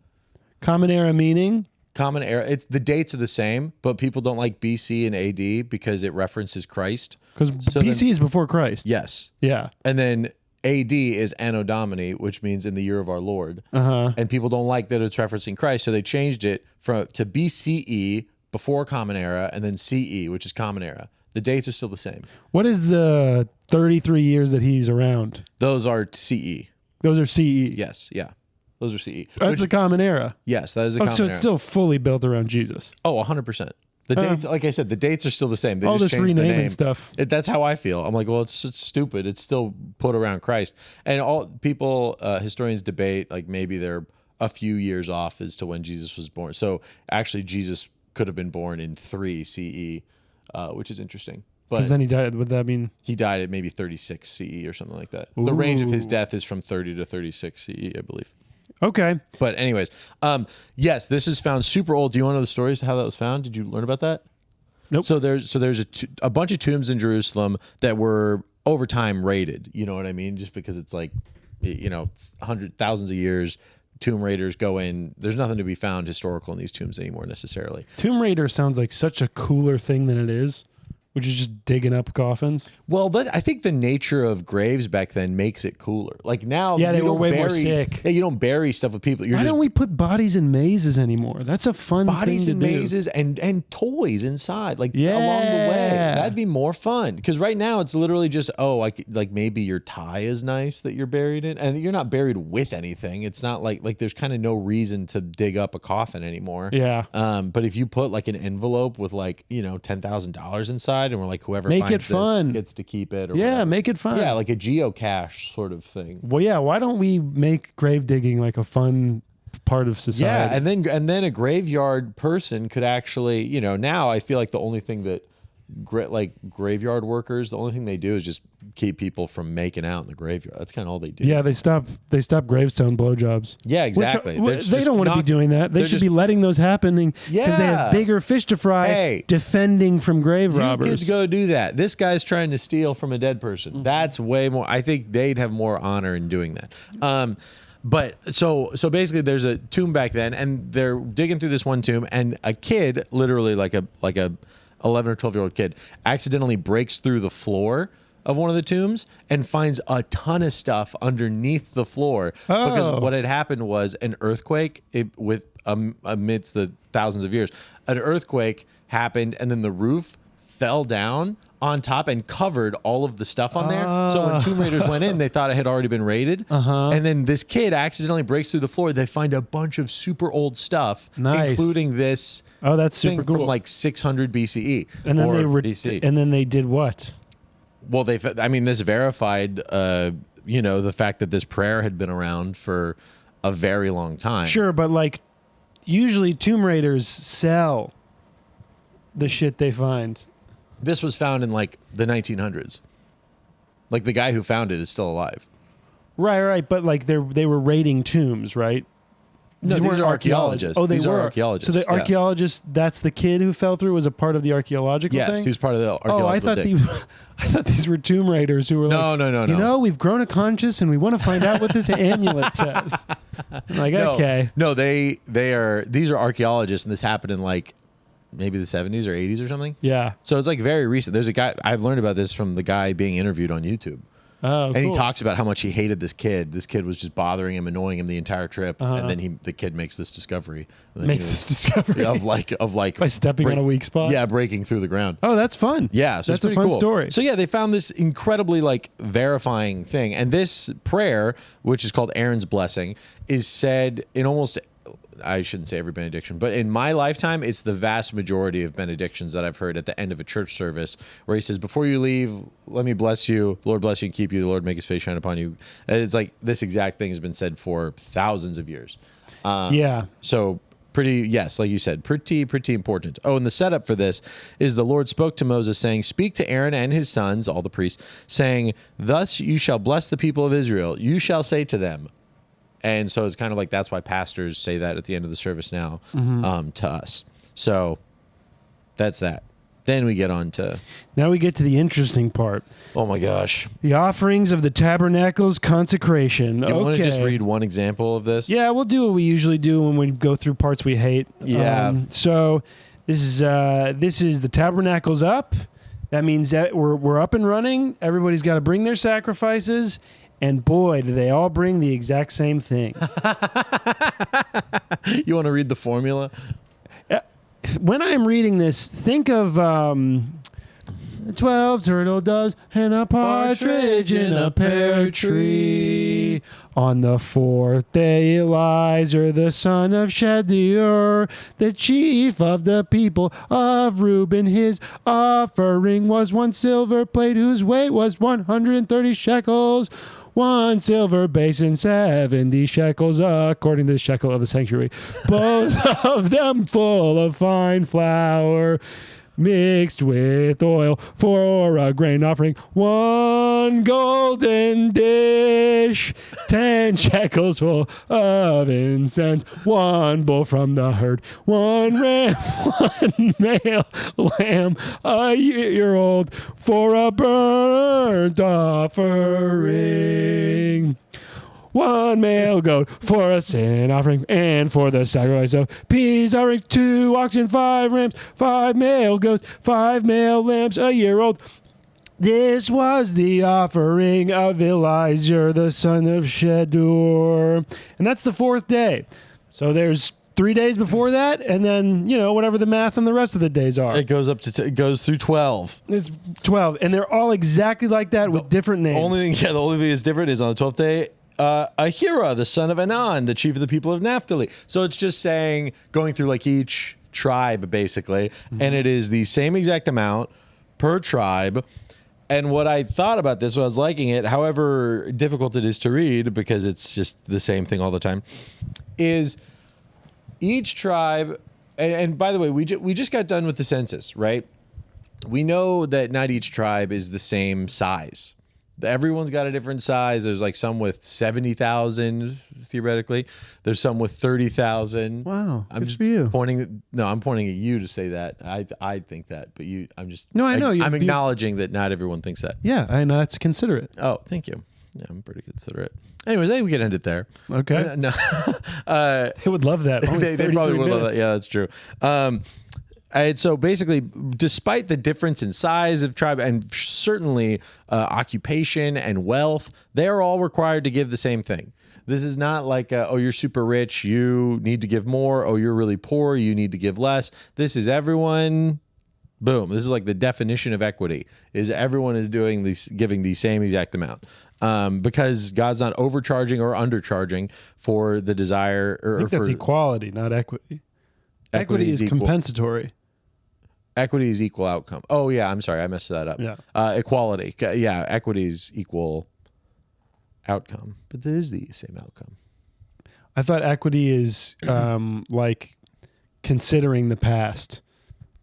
S1: Common Era meaning?
S2: Common Era. It's the dates are the same, but people don't like BC and AD because it references Christ.
S1: Because BC is before Christ.
S2: Yes.
S1: Yeah.
S2: And then AD is Anno Domini, which means in the year of our Lord.
S1: Uh-huh.
S2: And people don't like that it's referencing Christ, so they changed it to BCE, before Common Era, and then CE, which is Common Era. The dates are still the same.
S1: What is the 33 years that he's around?
S2: Those are CE.
S1: Those are CE.
S2: Yes. Yeah. Those are CE.
S1: That's the Common Era.
S2: Yes, that is the Common
S1: Era. So
S2: Era.
S1: it's still fully built around Jesus.
S2: Oh, 100%. The dates, like I said, the dates are still the same. They
S1: all
S2: just
S1: this
S2: changed the
S1: renaming
S2: name.
S1: Stuff.
S2: That's how I feel. I'm like, well, it's stupid. It's still put around Christ. And all people, historians debate, like maybe they're a few years off as to when Jesus was born. So actually, Jesus could have been born in 3 CE, which is interesting.
S1: Because then he died. Would that mean
S2: he died at maybe 36 CE or something like that? Ooh. The range of his death is from 30 to 36 CE, I believe.
S1: Okay.
S2: But anyways, yes, this is found super old. Do you want to know the stories how that was found? Did you learn about that?
S1: Nope.
S2: So there's a bunch of tombs in Jerusalem that were over time raided. You know what I mean? Just because it's like, it's thousands of years. Tomb raiders go in. There's nothing to be found historical in these tombs anymore necessarily.
S1: Tomb raider sounds like such a cooler thing than it is, which is just digging up coffins.
S2: Well, I think the nature of graves back then makes it cooler. Like now,
S1: they were way more sick.
S2: Yeah, you don't bury stuff with people.
S1: Why don't we put bodies in mazes anymore? That's a fun thing to do.
S2: Bodies in mazes and toys inside, like along the way. That'd be more fun. Because right now it's literally just like maybe your tie is nice that you're buried in, and you're not buried with anything. It's not like there's kind of no reason to dig up a coffin anymore.
S1: Yeah.
S2: But if you put like an envelope with like $10,000 inside. And we're like, whoever
S1: make
S2: finds
S1: it fun
S2: this gets to keep it. Or
S1: whatever. Make it fun.
S2: Yeah, like a geocache sort of thing.
S1: Well, yeah. Why don't we make grave digging like a fun part of society?
S2: Yeah, and then a graveyard person could actually, now I feel like the only thing that graveyard workers, the only thing they do is just keep people from making out in the graveyard. That's kind of all they do.
S1: Yeah, they stop gravestone blowjobs.
S2: Yeah, exactly.
S1: They don't want to be doing that. They should be letting those happen because they have bigger fish to fry defending from grave robbers.
S2: You kids go do that. This guy's trying to steal from a dead person. Mm-hmm. That's way more. I think they'd have more honor in doing that. But so basically there's a tomb back then and they're digging through this one tomb and a kid, literally like a 11 or 12-year-old kid, accidentally breaks through the floor of one of the tombs and finds a ton of stuff underneath the floor because what had happened was an earthquake amidst the thousands of years. An earthquake happened and then the roof fell down on top and covered all of the stuff on there. So when tomb raiders went in, they thought it had already been raided. And then this kid accidentally breaks through the floor. They find a bunch of super old stuff, including this
S1: that's super cool.
S2: From like 600 BCE.
S1: And then
S2: BC.
S1: And then they did what?
S2: Well, this verified, the fact that this prayer had been around for a very long time.
S1: Sure, but like usually tomb raiders sell the shit they find.
S2: This was found in like the 1900s. Like the guy who found it is still alive.
S1: Right. But like they were raiding tombs, right?
S2: No, these are archaeologists.
S1: Oh, these
S2: are archaeologists.
S1: So the archaeologist, that's the kid who fell through, was a part of the archaeological thing?
S2: Yes, he was part of the archaeological
S1: I thought these were tomb raiders who were
S2: no.
S1: You know, we've grown a conscience and we want to find out what this amulet says. I'm like, okay.
S2: No, these are archaeologists, and this happened in like maybe the 70s or 80s or something.
S1: Yeah.
S2: So it's like very recent. There's a guy, I've learned about this from the guy being interviewed on YouTube.
S1: Oh,
S2: and he talks about how much he hated this kid. This kid was just bothering him, annoying him the entire trip. And then the kid makes this discovery. Of like
S1: by stepping on a weak spot.
S2: Yeah, breaking through the ground.
S1: Oh, that's fun.
S2: Yeah, so
S1: that's
S2: it's
S1: a fun
S2: cool.
S1: story.
S2: So yeah, they found this incredibly like verifying thing, and this prayer, which is called Aaron's blessing, is said in almost. I shouldn't say every benediction, but in my lifetime, it's the vast majority of benedictions that I've heard at the end of a church service where he says, before you leave, let me bless you. The Lord bless you and keep you. The Lord make his face shine upon you. And it's like this exact thing has been said for thousands of years. So like you said, pretty important. Oh, and the setup for this is the Lord spoke to Moses saying, speak to Aaron and his sons, all the priests, saying, thus you shall bless the people of Israel. You shall say to them. And so it's kind of like that's why pastors say that at the end of the service now to us. So that's that. Then we get on to...
S1: Now we get to the interesting part.
S2: Oh, my gosh.
S1: The offerings of the Tabernacle's consecration.
S2: You want to just read one example of this?
S1: Yeah, we'll do what we usually do when we go through parts we hate.
S2: Yeah.
S1: So this is the Tabernacle's up. That means that we're up and running. Everybody's got to bring their sacrifices. And boy, do they all bring the exact same thing.
S2: You want to read the formula?
S1: When I'm reading this, think of 12 turtle doves and a partridge in a pear tree. On the fourth day, Eliezer, the son of Shedeur, the chief of the people of Reuben, his offering was 1 silver plate whose weight was 130 shekels. 1 silver basin, 70 shekels, according to the shekel of the sanctuary. Both of them full of fine flour, mixed with oil for a grain offering. 1 golden dish, 10 shekels full of incense. 1 bull from the herd, 1 ram, 1 male lamb, a year old, for a burnt offering. 1 male goat for a sin offering, and for the sacrifice of peace offering, 2 oxen, 5 rams, 5 male goats, 5 male lambs, a year old. This was the offering of Eliezer, the son of Shedeur. And that's the 4th day. So there's 3 days before that, and then, whatever the math on the rest of the days are.
S2: It goes up to it goes through 12.
S1: It's 12, and they're all exactly like that with different names.
S2: The only thing that's different is on the 12th day, Ahira, the son of Anan, the chief of the people of Naphtali. So it's just saying, going through like each tribe, basically, and it is the same exact amount per tribe. And what I thought about this when I was liking it, however difficult it is to read, because it's just the same thing all the time, is each tribe, and by the way, we just got done with the census, right? We know that not each tribe is the same size. Everyone's got a different size. There's like some with 70,000 theoretically. There's some with 30,000.
S1: Wow,
S2: I'm just
S1: for you.
S2: I'm pointing at you to say that. I think that, but I'm just.
S1: No, I know.
S2: I'm acknowledging that not everyone thinks that.
S1: Yeah, I know. That's considerate.
S2: Oh, thank you. Yeah, I'm pretty considerate. Anyways, I think we can end it there.
S1: Okay.
S2: No.
S1: They would love that.
S2: They probably would love that. Yeah, that's true. And so basically, despite the difference in size of tribe and certainly occupation and wealth, they are all required to give the same thing. This is not like, oh, you're super rich, you need to give more. Oh, you're really poor, you need to give less. This is everyone. Boom. This is like the definition of equity, is everyone is giving the same exact amount. Because God's not overcharging or undercharging for the desire.
S1: I think that's equality, not equity. Equity is compensatory.
S2: Equity is equal outcome. Oh, yeah. I'm sorry. I messed that up.
S1: Yeah.
S2: Equality. Yeah. Equity is equal outcome. But this is the same outcome.
S1: I thought equity is like considering the past.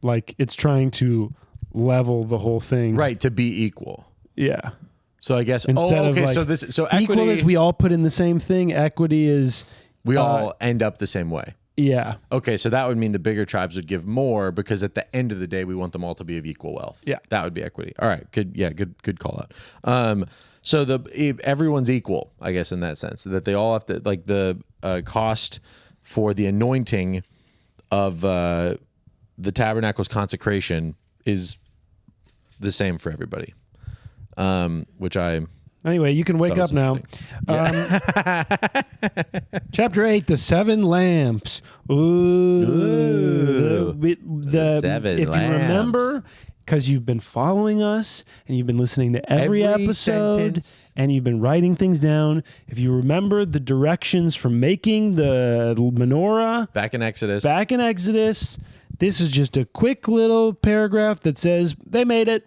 S1: Like it's trying to level the whole thing.
S2: Right. To be equal.
S1: Yeah.
S2: So I guess
S1: Instead of like,
S2: so equity,
S1: equal is we all put in the same thing. Equity is
S2: we all end up the same way.
S1: Yeah.
S2: Okay, so that would mean the bigger tribes would give more because at the end of the day, we want them all to be of equal wealth.
S1: Yeah,
S2: that would be equity. All right, good. Yeah, good call out. So everyone's equal, I guess, in that sense, that they all have to like the cost for the anointing of the tabernacle's consecration is the same for everybody.
S1: Anyway, you can wake up now. Yeah. Chapter 8, the 7 lamps. Ooh. The 7 if lamps. You remember, because you've been following us and you've been listening to every episode sentence. And you've been writing things down. If you remember the directions from making the menorah.
S2: Back in Exodus,
S1: this is just a quick little paragraph that says they made it.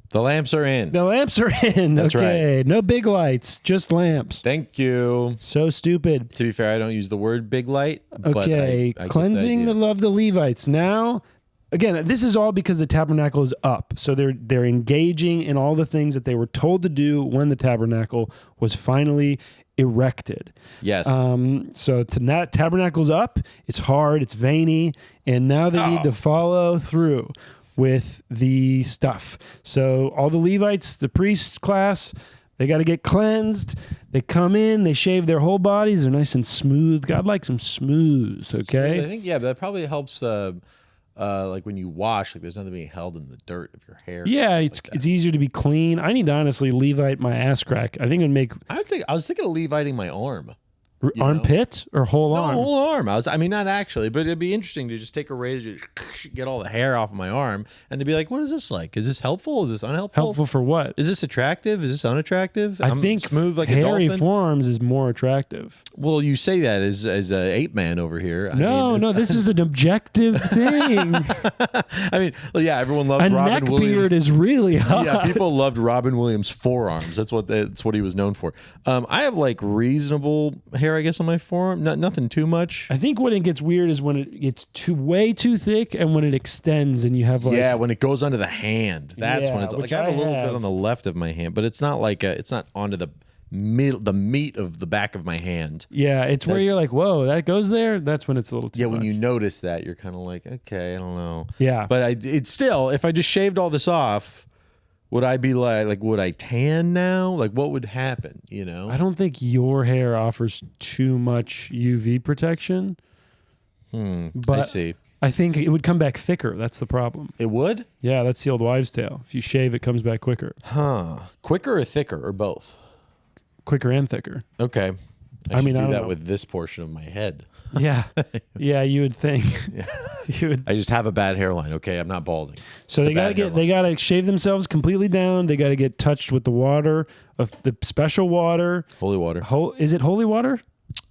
S2: The lamps are in.
S1: That's okay. Right. No big lights, just lamps.
S2: Thank you.
S1: So stupid.
S2: To be fair, I don't use the word big light.
S1: Okay.
S2: But I
S1: cleansing the love of the Levites. Now, again, this is all because the tabernacle is up. So they're engaging in all the things that they were told to do when the tabernacle was finally erected.
S2: Yes.
S1: So tabernacle's up. It's hard. It's veiny. And now they need to follow through with the stuff. So all the Levites, the priests class, they got to get cleansed. They come in, they shave their whole bodies. They're nice and smooth. God likes them smooth, okay?
S2: Smooth, I think, but that probably helps like when you wash, like there's nothing being held in the dirt of your hair.
S1: Yeah, it's easier to be clean. I need to honestly Levite my ass crack. I think it would make...
S2: I was thinking of Leviting my arm.
S1: Armpit or whole arm?
S2: No, whole arm. I mean, not actually, but it'd be interesting to just take a razor, get all the hair off of my arm, and to be like, what is this like? Is this helpful? Is this unhelpful?
S1: Helpful for what?
S2: Is this attractive? Is this unattractive?
S1: I think
S2: smooth like
S1: hairy
S2: a dolphin.
S1: Forearms is more attractive.
S2: Well, you say that as an ape man over here.
S1: No, this is an objective thing.
S2: I mean, well, yeah, everyone loved
S1: a
S2: Robin
S1: neck
S2: Williams.
S1: Beard is really hot.
S2: Yeah, people loved Robin Williams' forearms. That's what he was known for. I have like reasonable hair, I guess, on my forearm. Nothing too much.
S1: I think when it gets weird is when it gets way too thick and when it extends and you have like...
S2: Yeah, when it goes onto the hand. That's when it's like I have a little bit on the left of my hand, but it's not like it's not onto the meat of the back of my hand.
S1: Yeah, it's where you're like, whoa, that goes there? That's when it's a little too much.
S2: When you notice that, you're kind of like, okay, I don't know.
S1: Yeah.
S2: But it's still, if I just shaved all this off... Would I be like, would I tan now? Like, what would happen, you know?
S1: I don't think your hair offers too much UV protection. But
S2: I see.
S1: I think it would come back thicker. That's the problem.
S2: It would?
S1: Yeah, that's the old wives' tale. If you shave, it comes back quicker.
S2: Huh. Quicker or thicker or both?
S1: Quicker and thicker.
S2: Okay. I should do
S1: that
S2: know. With this portion of my head.
S1: Yeah. Yeah, you would think.
S2: Yeah. I just have a bad hairline. Okay, I'm not balding.
S1: So they gotta shave themselves completely down. They gotta get touched with the water of the special water.
S2: Holy water.
S1: Is it holy water?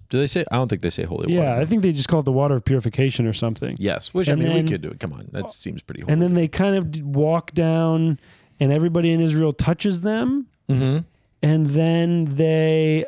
S2: Do they say? I don't think they say holy water.
S1: Yeah, I think they just call it the water of purification or something.
S2: Yes, which we could do it. Come on, that seems pretty holy.
S1: And then they kind of walk down, and everybody in Israel touches them.
S2: Mm-hmm.
S1: And then they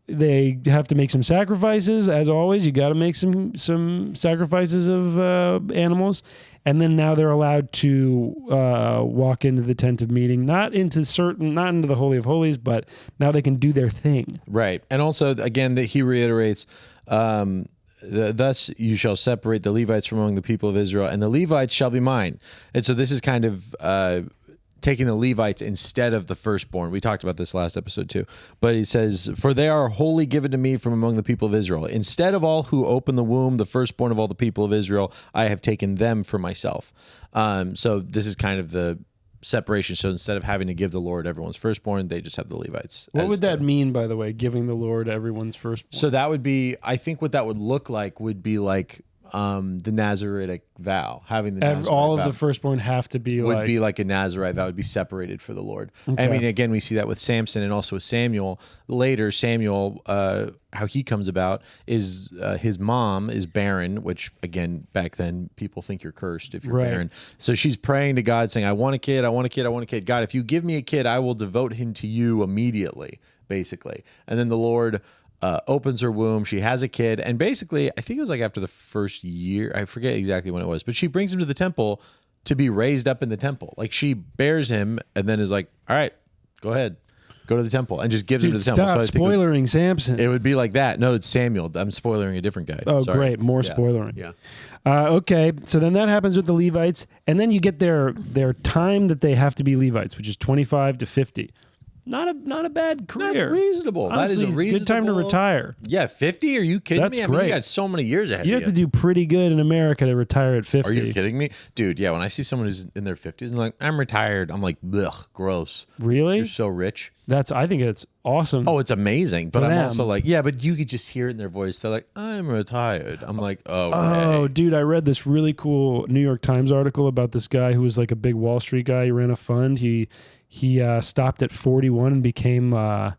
S1: they have to make some sacrifices. As always, you got to make some sacrifices of animals. And then now they're allowed to walk into the tent of meeting, not into the Holy of Holies, but now they can do their thing.
S2: Right. And also, again, that he reiterates, thus you shall separate the Levites from among the people of Israel, and the Levites shall be mine. And so this is kind of taking the Levites instead of the firstborn. We talked about this last episode too. But he says, for they are wholly given to me from among the people of Israel. Instead of all who open the womb, the firstborn of all the people of Israel, I have taken them for myself. So this is kind of the separation. So instead of having to give the Lord everyone's firstborn, they just have the Levites.
S1: What would that mean, by the way, giving the Lord everyone's firstborn?
S2: So that would be, I think what that would look like would be like the Naziritic vow, having the Nazirite
S1: all of
S2: vow
S1: the firstborn have to be
S2: would be like a Nazirite vow, would be separated for the Lord.
S1: Okay.
S2: I mean, again, we see that with Samson and also with Samuel. Later, Samuel, how he comes about is his mom is barren, which again, back then, people think you're cursed if you're barren. So she's praying to God saying, I want a kid, I want a kid, I want a kid. God, if you give me a kid, I will devote him to you immediately, basically. And then the Lord opens her womb. She has a kid. And basically, I think it was like after the first year. I forget exactly when it was. But she brings him to the temple to be raised up in the temple. Like she bears him and then is like, all right, go ahead. Go to the temple and just gives him to the temple.
S1: Stop spoilering Samson.
S2: It would be like that. No, it's Samuel. I'm spoilering a different guy.
S1: Oh,
S2: Sorry.
S1: great. More spoilering.
S2: Yeah.
S1: Okay. So then that happens with the Levites. And then you get their time that they have to be Levites, which is 25 to 50. Not a bad career.
S2: That's reasonable.
S1: Honestly,
S2: that is a reasonable.
S1: Good time to retire.
S2: Yeah, 50? Are you kidding
S1: That's
S2: me? I
S1: great.
S2: mean, you got so many years ahead
S1: You
S2: of
S1: have to do pretty good in America to retire at 50.
S2: Are you kidding me? Dude, yeah, when I see someone who's in their 50s and like, I'm retired, I'm like, ugh, gross.
S1: Really?
S2: You're so rich.
S1: I think it's awesome.
S2: Oh, it's amazing. But
S1: For
S2: I'm
S1: them.
S2: also like, yeah, but you could just hear it in their voice. They're like, I'm retired. I'm like,
S1: Oh, dude, I read this really cool New York Times article about this guy who was like a big Wall Street guy. He ran a fund. He stopped at 41 and became an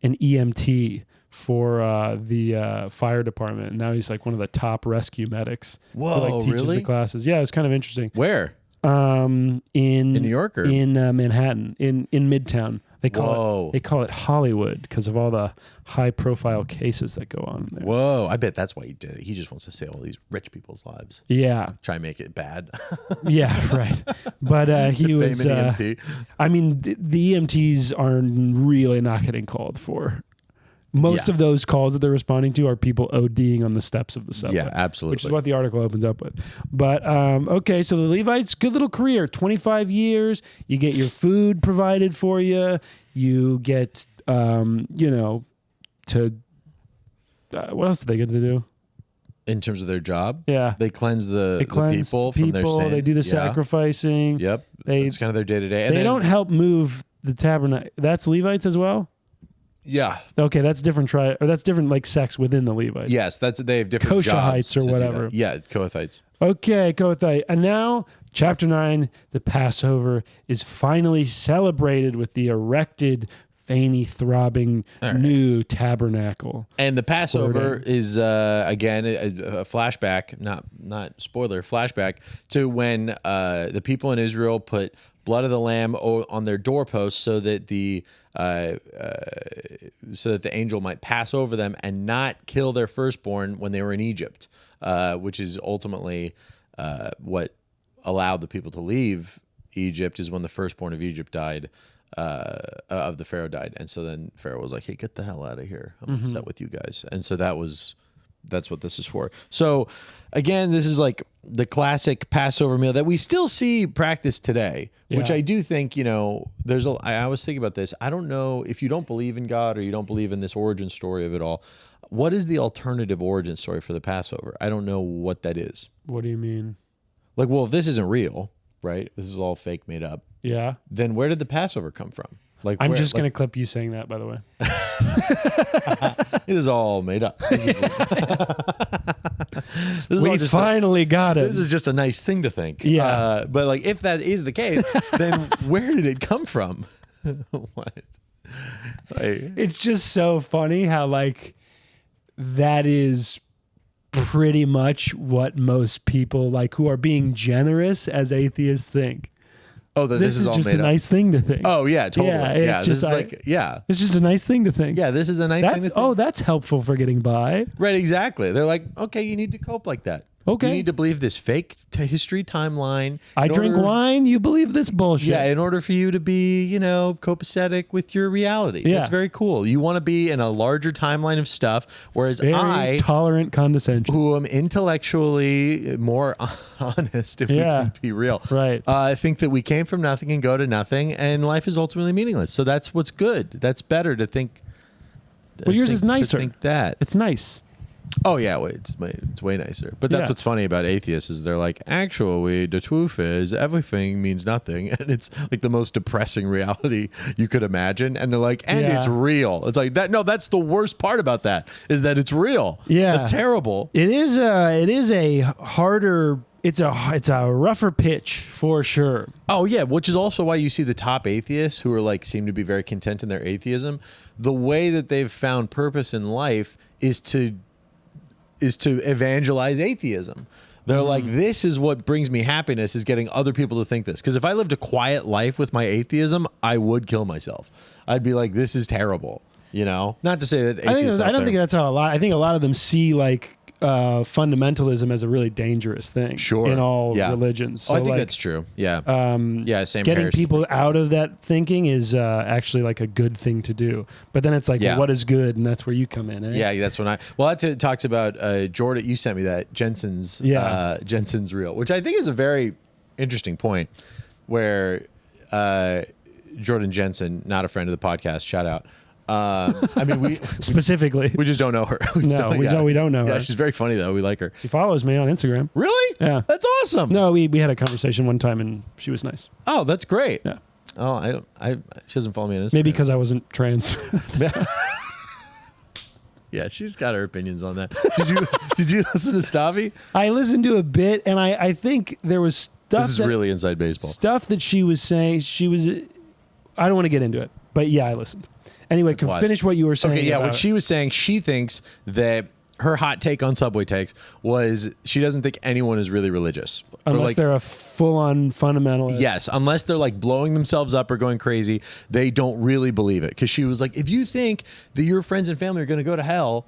S1: EMT for the fire department. And now he's like one of the top rescue medics.
S2: Whoa,
S1: who, like, teaches
S2: really?
S1: the classes. Yeah, it's kind of interesting.
S2: Where?
S1: In
S2: New York or?
S1: in Manhattan, in Midtown. They
S2: Whoa.
S1: call it Hollywood because of all the high profile cases that go on there.
S2: Whoa, I bet that's why he did it. He just wants to save all these rich people's lives.
S1: Yeah.
S2: Try and make it bad.
S1: Yeah, right. But he was.
S2: EMT.
S1: I mean, the EMTs are really not getting called for. Most of those calls that they're responding to are people ODing on the steps of the subway.
S2: Yeah, absolutely.
S1: Which is what the article opens up with. But, okay, so the Levites, good little career. 25 years. You get your food provided for you. You get, to... what else do they get to do?
S2: In terms of their job?
S1: Yeah.
S2: They cleanse the people from their sin.
S1: They do the sacrificing.
S2: Yep. It's kind of their day-to-day. And
S1: they don't help move the tabernacle. That's Levites as well?
S2: Yeah.
S1: Okay, that's different that's different like sects within the Levites.
S2: Yes, they have different jobs.
S1: Kohathites or whatever.
S2: Yeah, Kohathites.
S1: Okay, Kohathite. And now, chapter 9, the Passover is finally celebrated with the erected, veiny, throbbing new tabernacle.
S2: And the Passover is, again, a flashback, not spoiler, flashback to when the people in Israel put blood of the lamb on their doorposts so that the angel might pass over them and not kill their firstborn when they were in Egypt, which is ultimately what allowed the people to leave Egypt, is when the firstborn of Egypt died, of the Pharaoh died. And so then Pharaoh was like, hey, get the hell out of here. I'm upset with you guys. And so that's what this is for. So again, this is like the classic Passover meal that we still see practiced today, which I do think, I was thinking about this. I don't know if you don't believe in God or you don't believe in this origin story of it all. What is the alternative origin story for the Passover? I don't know what that is.
S1: What do you mean?
S2: Like, well, if this isn't real, right? This is all fake, made up.
S1: Yeah.
S2: Then where did the Passover come from? Like,
S1: I'm just going to clip you saying that, by the way.
S2: It is all made up.
S1: We finally got it.
S2: This is just a nice thing to think.
S1: Yeah.
S2: But like, if that is the case, then where did it come from? What?
S1: It's just so funny how like that is pretty much what most people like who are being generous as atheists think.
S2: Oh, this is all
S1: just
S2: made
S1: a
S2: up.
S1: nice thing to think.
S2: Oh yeah, totally.
S1: Yeah,
S2: This is
S1: it's just a nice thing to think.
S2: Yeah, this is a nice thing to think.
S1: Oh, that's helpful for getting by.
S2: Right, exactly. They're like, okay, you need to cope like that.
S1: Okay.
S2: You need to believe this fake history timeline.
S1: I drink wine, you believe this bullshit.
S2: Yeah, in order for you to be, copacetic with your reality.
S1: Yeah.
S2: That's very cool. You want to be in a larger timeline of stuff, whereas
S1: Very tolerant condescension.
S2: who am intellectually more honest, if we can be real.
S1: Right.
S2: I think that we came from nothing and go to nothing, and life is ultimately meaningless. So that's what's good. That's better to think.
S1: Well, yours is nicer.
S2: To think that.
S1: It's nice.
S2: Oh yeah, it's way nicer. But that's what's funny about atheists is they're like, actually, the truth is everything means nothing, and it's like the most depressing reality you could imagine. And they're like, and it's real. It's like that. No, that's the worst part about that is that it's real.
S1: Yeah,
S2: that's terrible.
S1: It is a harder. It's a rougher pitch for sure.
S2: Oh yeah, which is also why you see the top atheists who are like seem to be very content in their atheism. The way that they've found purpose in life is to evangelize atheism. They're like, this is what brings me happiness, is getting other people to think this. Because if I lived a quiet life with my atheism, I would kill myself. I'd be like, this is terrible. You know, not to say that
S1: I don't think that's how I think a lot of them see like fundamentalism as a really dangerous thing in all religions. So
S2: I think that's true. Yeah. Same.
S1: Getting people out of that thinking is actually like a good thing to do. But then it's like, well, what is good? And that's where you come in. Eh?
S2: Yeah, that's when that talks about Jordan. You sent me that Jensen's reel, which I think is a very interesting point where Jordan Jensen, not a friend of the podcast, shout out. I mean, we
S1: specifically,
S2: we just don't know her. We
S1: don't know her.
S2: Yeah, she's very funny though. We like her.
S1: She follows me on Instagram.
S2: Really?
S1: Yeah,
S2: that's awesome.
S1: No, we had a conversation one time and she was nice.
S2: Oh, that's great.
S1: Yeah.
S2: Oh, she doesn't follow me on Instagram.
S1: Maybe because I wasn't trans.
S2: Yeah, she's got her opinions on that. Did you listen to Stavi?
S1: I listened to a bit, and I think there was stuff.
S2: This is really inside baseball.
S1: Stuff that she was saying. I don't want to get into it, but yeah, I listened. Anyway, finish what you were saying.
S2: Okay, yeah, what she was saying, she thinks that her hot take on Subway takes was she doesn't think anyone is really religious.
S1: Unless they're a full-on fundamentalist.
S2: Yes, unless they're like blowing themselves up or going crazy, they don't really believe it. Because she was like, if you think that your friends and family are going to go to hell,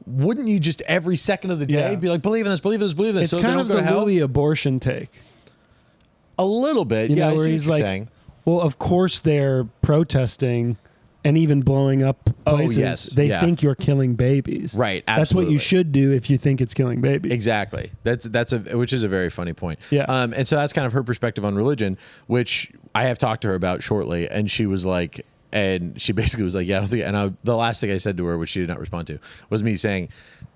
S2: wouldn't you just every second of the day be like, believe in this, believe in this, believe in this?
S1: It's kind of the Louis abortion take.
S2: A little bit,
S1: you know, where he's like, saying. Well, of course they're protesting and even blowing up places.
S2: Yes.
S1: They think you're killing babies.
S2: Right, absolutely.
S1: That's what you should do if you think it's killing babies.
S2: Exactly. Which is a very funny point.
S1: Yeah.
S2: And so that's kind of her perspective on religion, which I have talked to her about shortly, and she was like, and she basically was like, yeah, I don't think, and the last thing I said to her, which she did not respond to, was me saying,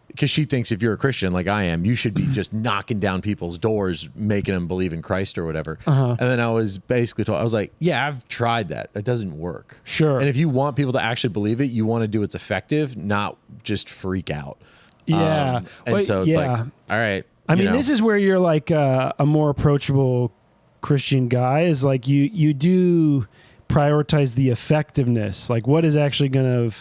S2: because she thinks if you're a Christian like I am, you should be just knocking down people's doors, making them believe in Christ or whatever. And then I was basically told, I was like, yeah, I've tried that. That doesn't work.
S1: Sure.
S2: And if you want people to actually believe it, you want to do what's effective, not just freak out.
S1: Yeah.
S2: So it's like, all right.
S1: I mean, this is where you're like a more approachable Christian guy is like you do prioritize the effectiveness. Like what is actually going to...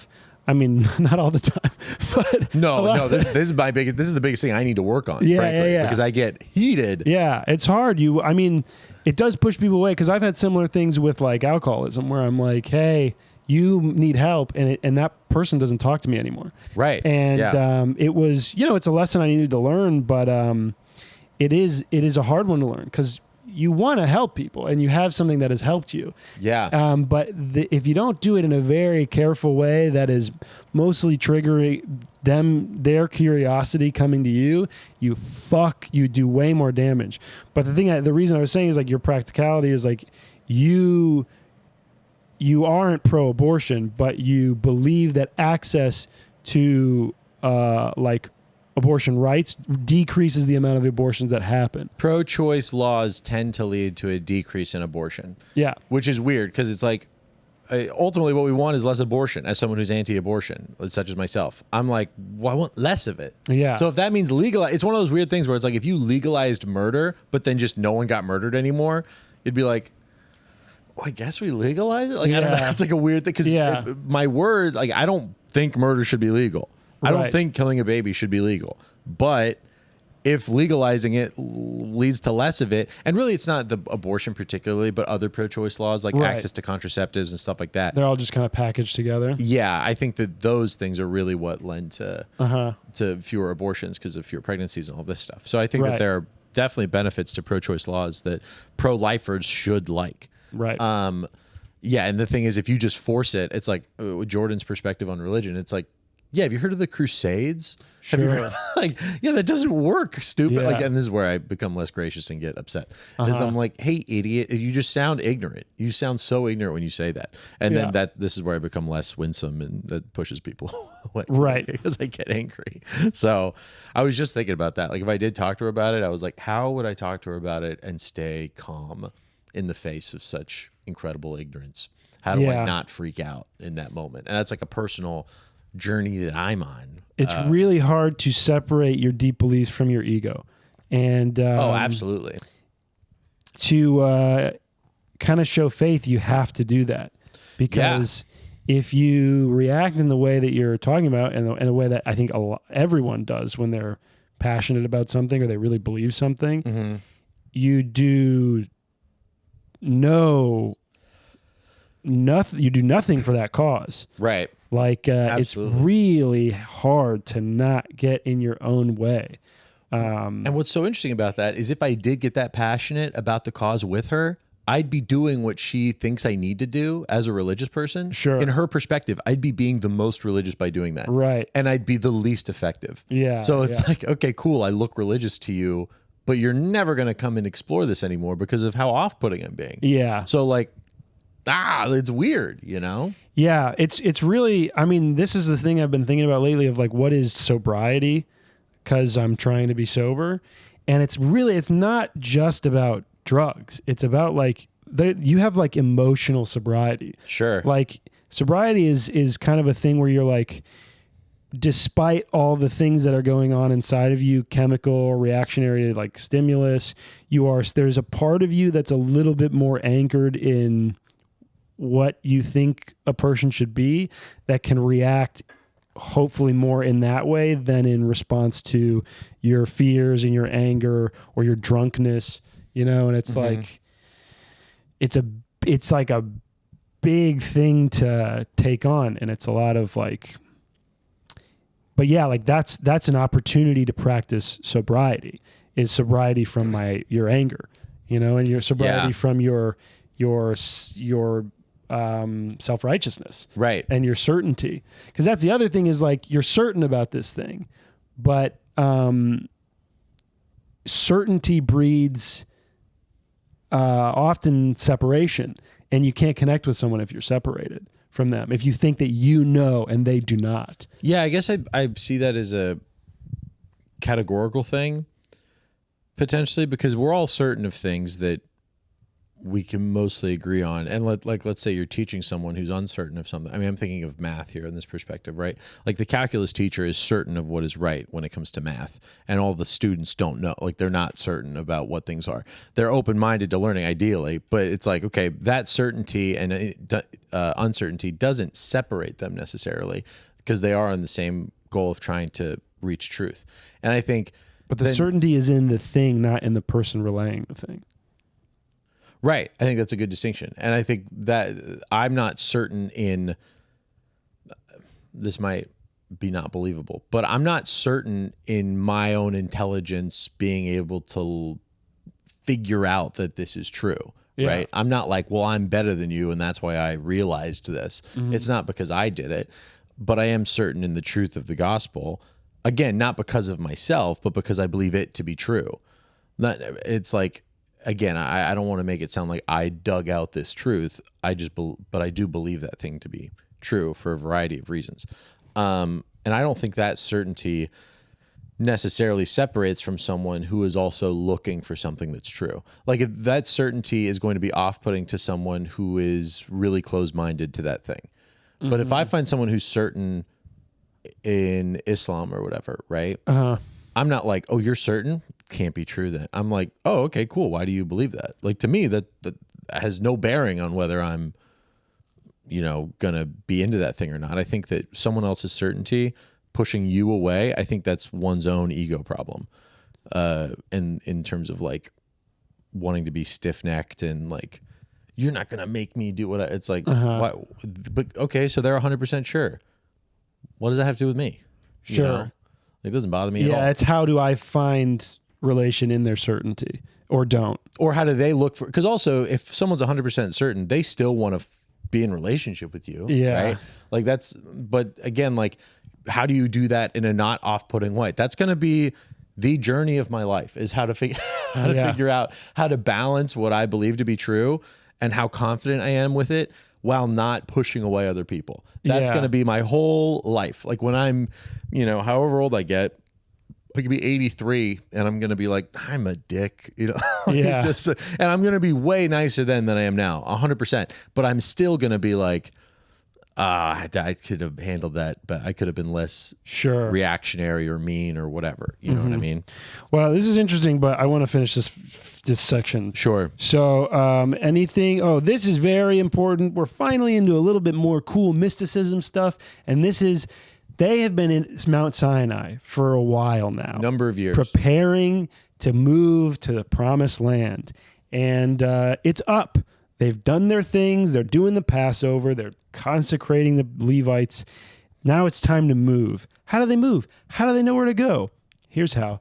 S1: I mean, not all the time, but
S2: no. This is my biggest. This is the biggest thing I need to work on. Frankly, because I get heated.
S1: Yeah, it's hard. I mean, it does push people away. Because I've had similar things with like alcoholism, where I'm like, hey, you need help, and that person doesn't talk to me anymore.
S2: Right.
S1: And it was, it's a lesson I needed to learn, but it is a hard one to learn because you want to help people and you have something that has helped you.
S2: Yeah.
S1: But if you don't do it in a very careful way that is mostly triggering their curiosity coming to you, you do way more damage. But the reason I was saying is like your practicality is like you aren't pro-abortion, but you believe that access to like abortion rights decreases the amount of abortions that happen.
S2: Pro-choice laws tend to lead to a decrease in abortion.
S1: Yeah.
S2: Which is weird because it's like, ultimately what we want is less abortion. As someone who's anti-abortion, such as myself, I'm like, well, I want less of it.
S1: Yeah.
S2: So if that means legalize, it's one of those weird things where it's like, if you legalized murder, but then just no one got murdered anymore, it'd be like, well, I guess we legalize it? Like, I don't know. It's like a weird thing because my words, like, I don't think murder should be legal. I don't think killing a baby should be legal. But if legalizing it leads to less of it, and really it's not the abortion particularly, but other pro-choice laws like access to contraceptives and stuff like that.
S1: They're all just kind of packaged together.
S2: Yeah, I think that those things are really what lend to fewer abortions because of fewer pregnancies and all this stuff. So I think that there are definitely benefits to pro-choice laws that pro-lifers should like.
S1: Right.
S2: Yeah, and the thing is, if you just force it, it's like Jordan's perspective on religion. It's like, yeah, have you heard of the Crusades?
S1: Sure.
S2: Have you heard that doesn't work, stupid. Yeah. Like, and this is where I become less gracious and get upset. Is I'm like, hey, idiot, you just sound ignorant. You sound so ignorant when you say that. And then this is where I become less winsome, and that pushes people away.
S1: Right.
S2: Because I get angry. So I was just thinking about that. Like, if I did talk to her about it, I was like, how would I talk to her about it and stay calm in the face of such incredible ignorance? How do I not freak out in that moment? And that's like a personal journey that I'm on.
S1: It's really hard to separate your deep beliefs from your ego. And
S2: absolutely.
S1: To kind of show faith, you have to do that. Because if you react in the way that you're talking about, and in a way that I think everyone does when they're passionate about something or they really believe something, you do no nothing. You do nothing for that cause.
S2: Right.
S1: Like it's really hard to not get in your own way.
S2: And what's so interesting about that is if I did get that passionate about the cause with her, I'd be doing what she thinks I need to do as a religious person.
S1: Sure.
S2: In her perspective, I'd be being the most religious by doing that.
S1: Right.
S2: And I'd be the least effective.
S1: Yeah.
S2: So it's like, okay, cool. I look religious to you, but you're never going to come and explore this anymore because of how off-putting I'm being.
S1: Yeah.
S2: So like, it's weird, you know?
S1: Yeah. It's really, I mean, this is the thing I've been thinking about lately of like, what is sobriety? Because I'm trying to be sober. And it's not just about drugs. It's about like, you have like emotional sobriety.
S2: Sure.
S1: Like sobriety is kind of a thing where you're like, despite all the things that are going on inside of you, chemical, reactionary, like stimulus, there's a part of you that's a little bit more anchored in what you think a person should be that can react hopefully more in that way than in response to your fears and your anger or your drunkenness, and it's like, it's like a big thing to take on. And it's a lot of like, but yeah, like that's an opportunity to practice sobriety, is sobriety from your anger, and your sobriety from your self-righteousness,
S2: right,
S1: and your certainty. Because that's the other thing, is like you're certain about this thing, but certainty breeds often separation, and you can't connect with someone if you're separated from them, if you think that and they do not.
S2: Yeah, I guess I see that as a categorical thing, potentially, because we're all certain of things that we can mostly agree on. And let's say you're teaching someone who's uncertain of something. I mean, I'm thinking of math here in this perspective, right? Like the calculus teacher is certain of what is right when it comes to math, and all the students don't know. Like they're not certain about what things are. They're open-minded to learning ideally, but it's like, okay, that certainty and uncertainty doesn't separate them necessarily, because they are on the same goal of trying to reach truth. And I think,
S1: but the certainty is in the thing, not in the person relaying the thing.
S2: Right. I think that's a good distinction. And I think that I'm not certain in, this might be not believable, but I'm not certain in my own intelligence being able to figure out that this is true. Yeah. Right. I'm not like, well, I'm better than you, and that's why I realized this. Mm-hmm. It's not because I did it, but I am certain in the truth of the gospel. Again, not because of myself, but because I believe it to be true. It's like, again, I don't want to make it sound like I dug out this truth. But I do believe that thing to be true for a variety of reasons. And I don't think that certainty necessarily separates from someone who is also looking for something that's true. Like if that certainty is going to be off-putting to someone who is really closed-minded to that thing. Mm-hmm. But if I find someone who's certain in Islam or whatever, right? Uh-huh. I'm not like, oh, you're certain? Can't be true then. I'm like, oh, okay, cool. Why do you believe that? Like to me, that has no bearing on whether I'm, gonna be into that thing or not. I think that someone else's certainty pushing you away, I think that's one's own ego problem. In terms of like wanting to be stiff-necked and like, you're not gonna make me do what it's like, why? But okay, so they're 100% sure. What does that have to do with me?
S1: Sure.
S2: It doesn't bother me at all.
S1: Yeah, it's how do I find relation in their certainty, or don't?
S2: Or how do they look for, because also if someone's 100% certain, they still want to be in relationship with you. Yeah. Right? Like but again, like how do you do that in a not off-putting way? That's going to be the journey of my life, is how to figure out how to balance what I believe to be true and how confident I am with it while not pushing away other people. That's going to be my whole life. Like when I'm, however old I get, I could be 83 and I'm going to be like, I'm a dick, and I'm going to be way nicer then than I am now, 100%. But I'm still going to be like, I could have handled that, but I could have been less reactionary or mean or whatever. You know what I mean?
S1: Well, this is interesting, but I want to finish this section.
S2: Sure.
S1: So this is very important. We're finally into a little bit more cool mysticism stuff. And they have been in Mount Sanai for a while now.
S2: Number of years.
S1: Preparing to move to the promised land. And it's up. They've done their things. They're doing the Passover. They're consecrating the Levites. Now it's time to move. How do they move? How do they know where to go? Here's how.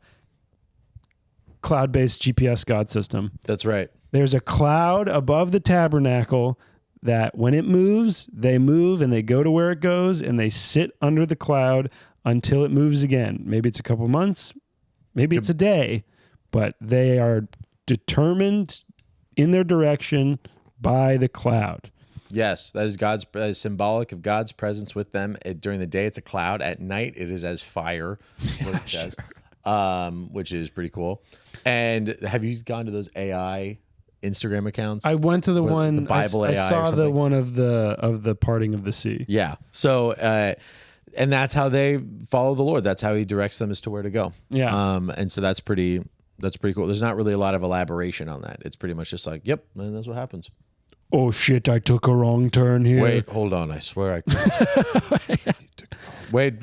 S1: Cloud-based GPS God system.
S2: That's right.
S1: There's a cloud above the tabernacle that when it moves, they move and they go to where it goes and they sit under the cloud until it moves again. Maybe it's a couple months, maybe it's a day, but they are determined in their direction by the cloud.
S2: Yes, that is symbolic of God's presence with them. During the day, it's a cloud. At night, it is as fire, what it says, which is pretty cool. And have you gone to those AI Instagram accounts?
S1: I went to the one.
S2: The Bible AI.
S1: I saw the one of the parting of the sea.
S2: Yeah. So, and that's how they follow the Lord. That's how He directs them as to where to go.
S1: Yeah.
S2: And so that's pretty cool. There's not really a lot of elaboration on that. It's pretty much just like, yep, and that's what happens.
S1: Oh shit! I took a wrong turn here.
S2: Wait, hold on. I swear I could. Wait,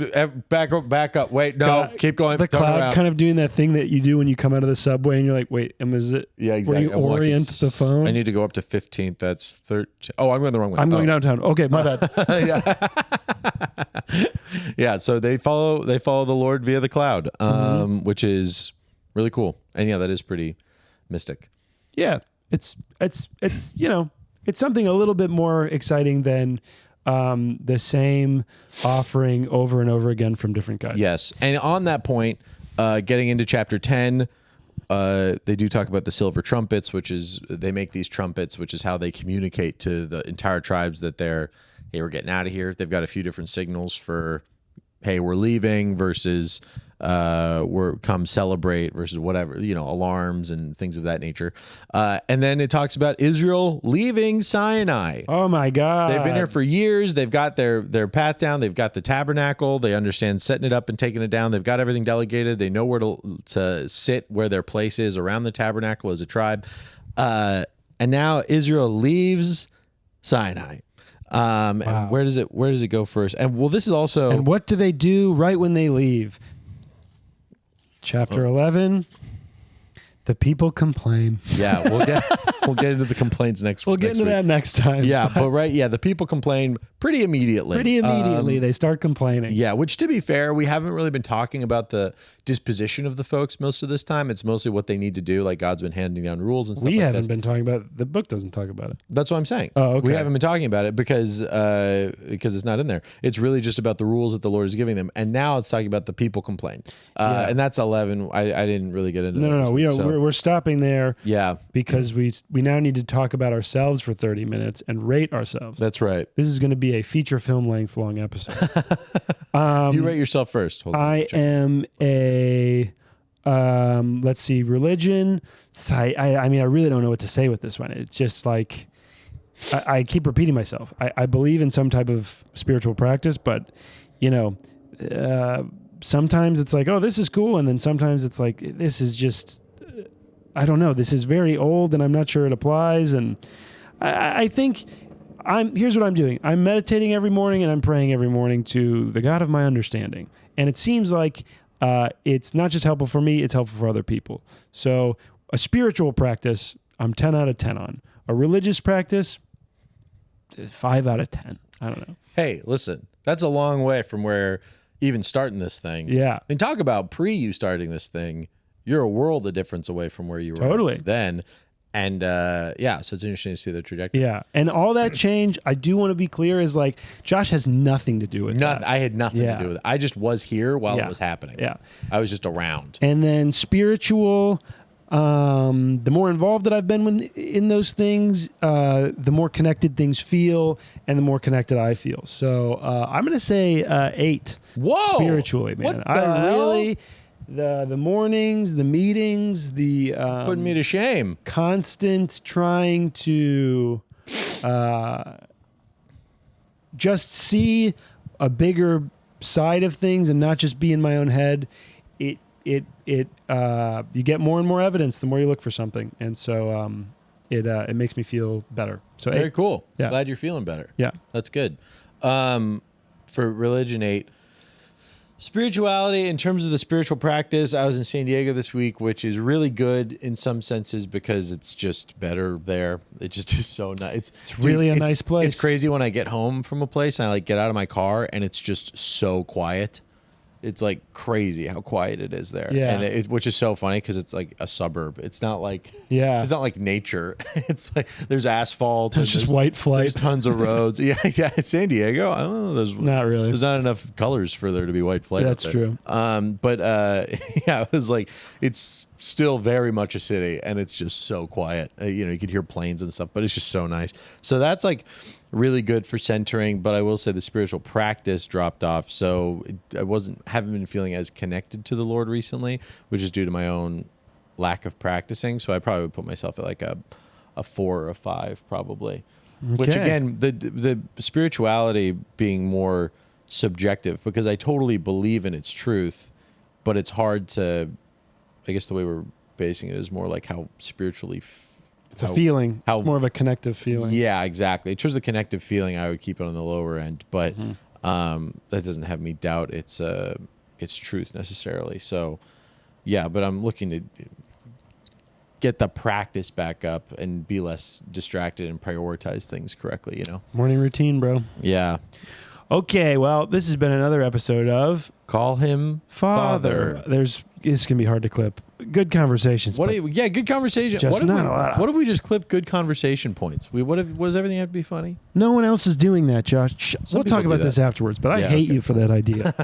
S2: back up. Wait, no, keep going.
S1: The cloud kind of doing that thing that you do when you come out of the subway and you're like, wait, is it?
S2: Yeah, exactly.
S1: Where you orient the phone?
S2: I need to go up to 15th. That's 13. Oh, I'm going the wrong way.
S1: I'm going downtown. Okay, my bad.
S2: Yeah. So they follow the Lord via the cloud, which is really cool. And yeah, that is pretty mystic.
S1: Yeah, it's it's something a little bit more exciting than the same offering over and over again from different guys.
S2: Yes. And on that point, getting into chapter 10, they do talk about the silver trumpets, which is they make these trumpets, which is how they communicate to the entire tribes that we're getting out of here. They've got a few different signals for, hey, we're leaving versus we're come celebrate versus whatever, alarms and things of that nature. And then it talks about Israel leaving Sinai.
S1: Oh my God.
S2: They've been here for years. They've got their path down. They've got the tabernacle. They understand setting it up and taking it down. They've got everything delegated. They know where to sit, where their place is around the tabernacle as a tribe. And now Israel leaves Sinai. Wow. And where does it go first? And this is also.
S1: And what do they do right when they leave? Chapter 11, the people complain.
S2: Yeah, we'll get into the complaints next week.
S1: We'll get into that next time.
S2: Yeah, but the people complain pretty immediately.
S1: They start complaining.
S2: Yeah, which to be fair, we haven't really been talking about the disposition of the folks most of this time. It's mostly what they need to do. Like God's been handing down rules and stuff.
S1: We haven't been talking about it. The book doesn't talk about it.
S2: That's what I'm saying.
S1: Oh, okay.
S2: We haven't been talking about it because it's not in there. It's really just about the rules that the Lord is giving them. And now it's talking about the people complain. And that's 11. I didn't really get into that.
S1: No. We're stopping there.
S2: Yeah.
S1: Because we now need to talk about ourselves for 30 minutes and rate ourselves.
S2: That's right.
S1: This is going to be a feature film length long episode.
S2: You rate yourself first. Hold on,
S1: I am a let's see, religion. I mean, I really don't know what to say with this one. It's just like I keep repeating myself. I believe in some type of spiritual practice, but sometimes it's like, oh, this is cool, and then sometimes it's like, this is just, I don't know. This is very old, and I'm not sure it applies. And I think here's what I'm doing. I'm meditating every morning, and I'm praying every morning to the God of my understanding. And it seems like it's not just helpful for me, it's helpful for other people. So a spiritual practice, I'm 10 out of 10 on. A religious practice, 5 out of 10. I don't know.
S2: Hey, listen, that's a long way from where even starting this thing.
S1: Yeah.
S2: And talk about you starting this thing. You're a world of difference away from where you were
S1: totally
S2: then. And so it's interesting to see the trajectory.
S1: Yeah. And all that change, I do want to be clear, is like Josh has nothing to do with that.
S2: I had nothing to do with it. I just was here while it was happening.
S1: Yeah.
S2: I was just around.
S1: And then spiritual, the more involved that I've been in those things, the more connected things feel and the more connected I feel. So I'm going to say 8.
S2: Whoa!
S1: Spiritually, man.
S2: What the hell?
S1: Really... The mornings, the meetings, the
S2: putting me to shame.
S1: Constant trying to just see a bigger side of things and not just be in my own head. You get more and more evidence the more you look for something, and so it makes me feel better. So
S2: very
S1: 8.
S2: cool.
S1: Yeah.
S2: Glad you're feeling better.
S1: Yeah,
S2: that's good. For religion, 8. Spirituality, in terms of the spiritual practice, I was in San Diego this week, which is really good in some senses because it's just better there. It just is so nice.
S1: It's really a nice place.
S2: It's crazy when I get home from a place and I get out of my car and it's just so quiet. It's like crazy how quiet it is there.
S1: Yeah.
S2: And which is so funny because it's like a suburb. It's not like
S1: it's
S2: not like nature. It's like there's asphalt.
S1: There's just white flight.
S2: There's tons of roads. Yeah. San Diego. I don't know. There's
S1: not really.
S2: There's not enough colors for there to be white flight.
S1: That's true.
S2: But it was like it's still very much a city and it's just so quiet. You could hear planes and stuff, but it's just so nice. So that's like really good for centering, but I will say the spiritual practice dropped off. So I haven't been feeling as connected to the Lord recently, which is due to my own lack of practicing. So I probably would put myself at like a 4 or a 5 probably. Okay. Which again, the spirituality being more subjective because I totally believe in its truth, but it's hard to, I guess the way we're basing it is more like how spiritually
S1: it's a feeling. It's more of a connective feeling.
S2: Yeah, exactly. In terms of the connective feeling, I would keep it on the lower end, but that doesn't have me doubt its truth necessarily. So, yeah, but I'm looking to get the practice back up and be less distracted and prioritize things correctly.
S1: Morning routine, bro.
S2: Yeah.
S1: Okay, well, this has been another episode of
S2: Call Him Father.
S1: This can be hard to clip. Good conversations.
S2: Good conversation. What if we just clip good conversation points? Does everything have to be funny?
S1: No one else is doing that, Josh. We'll talk about this afterwards, but I hate you for that idea.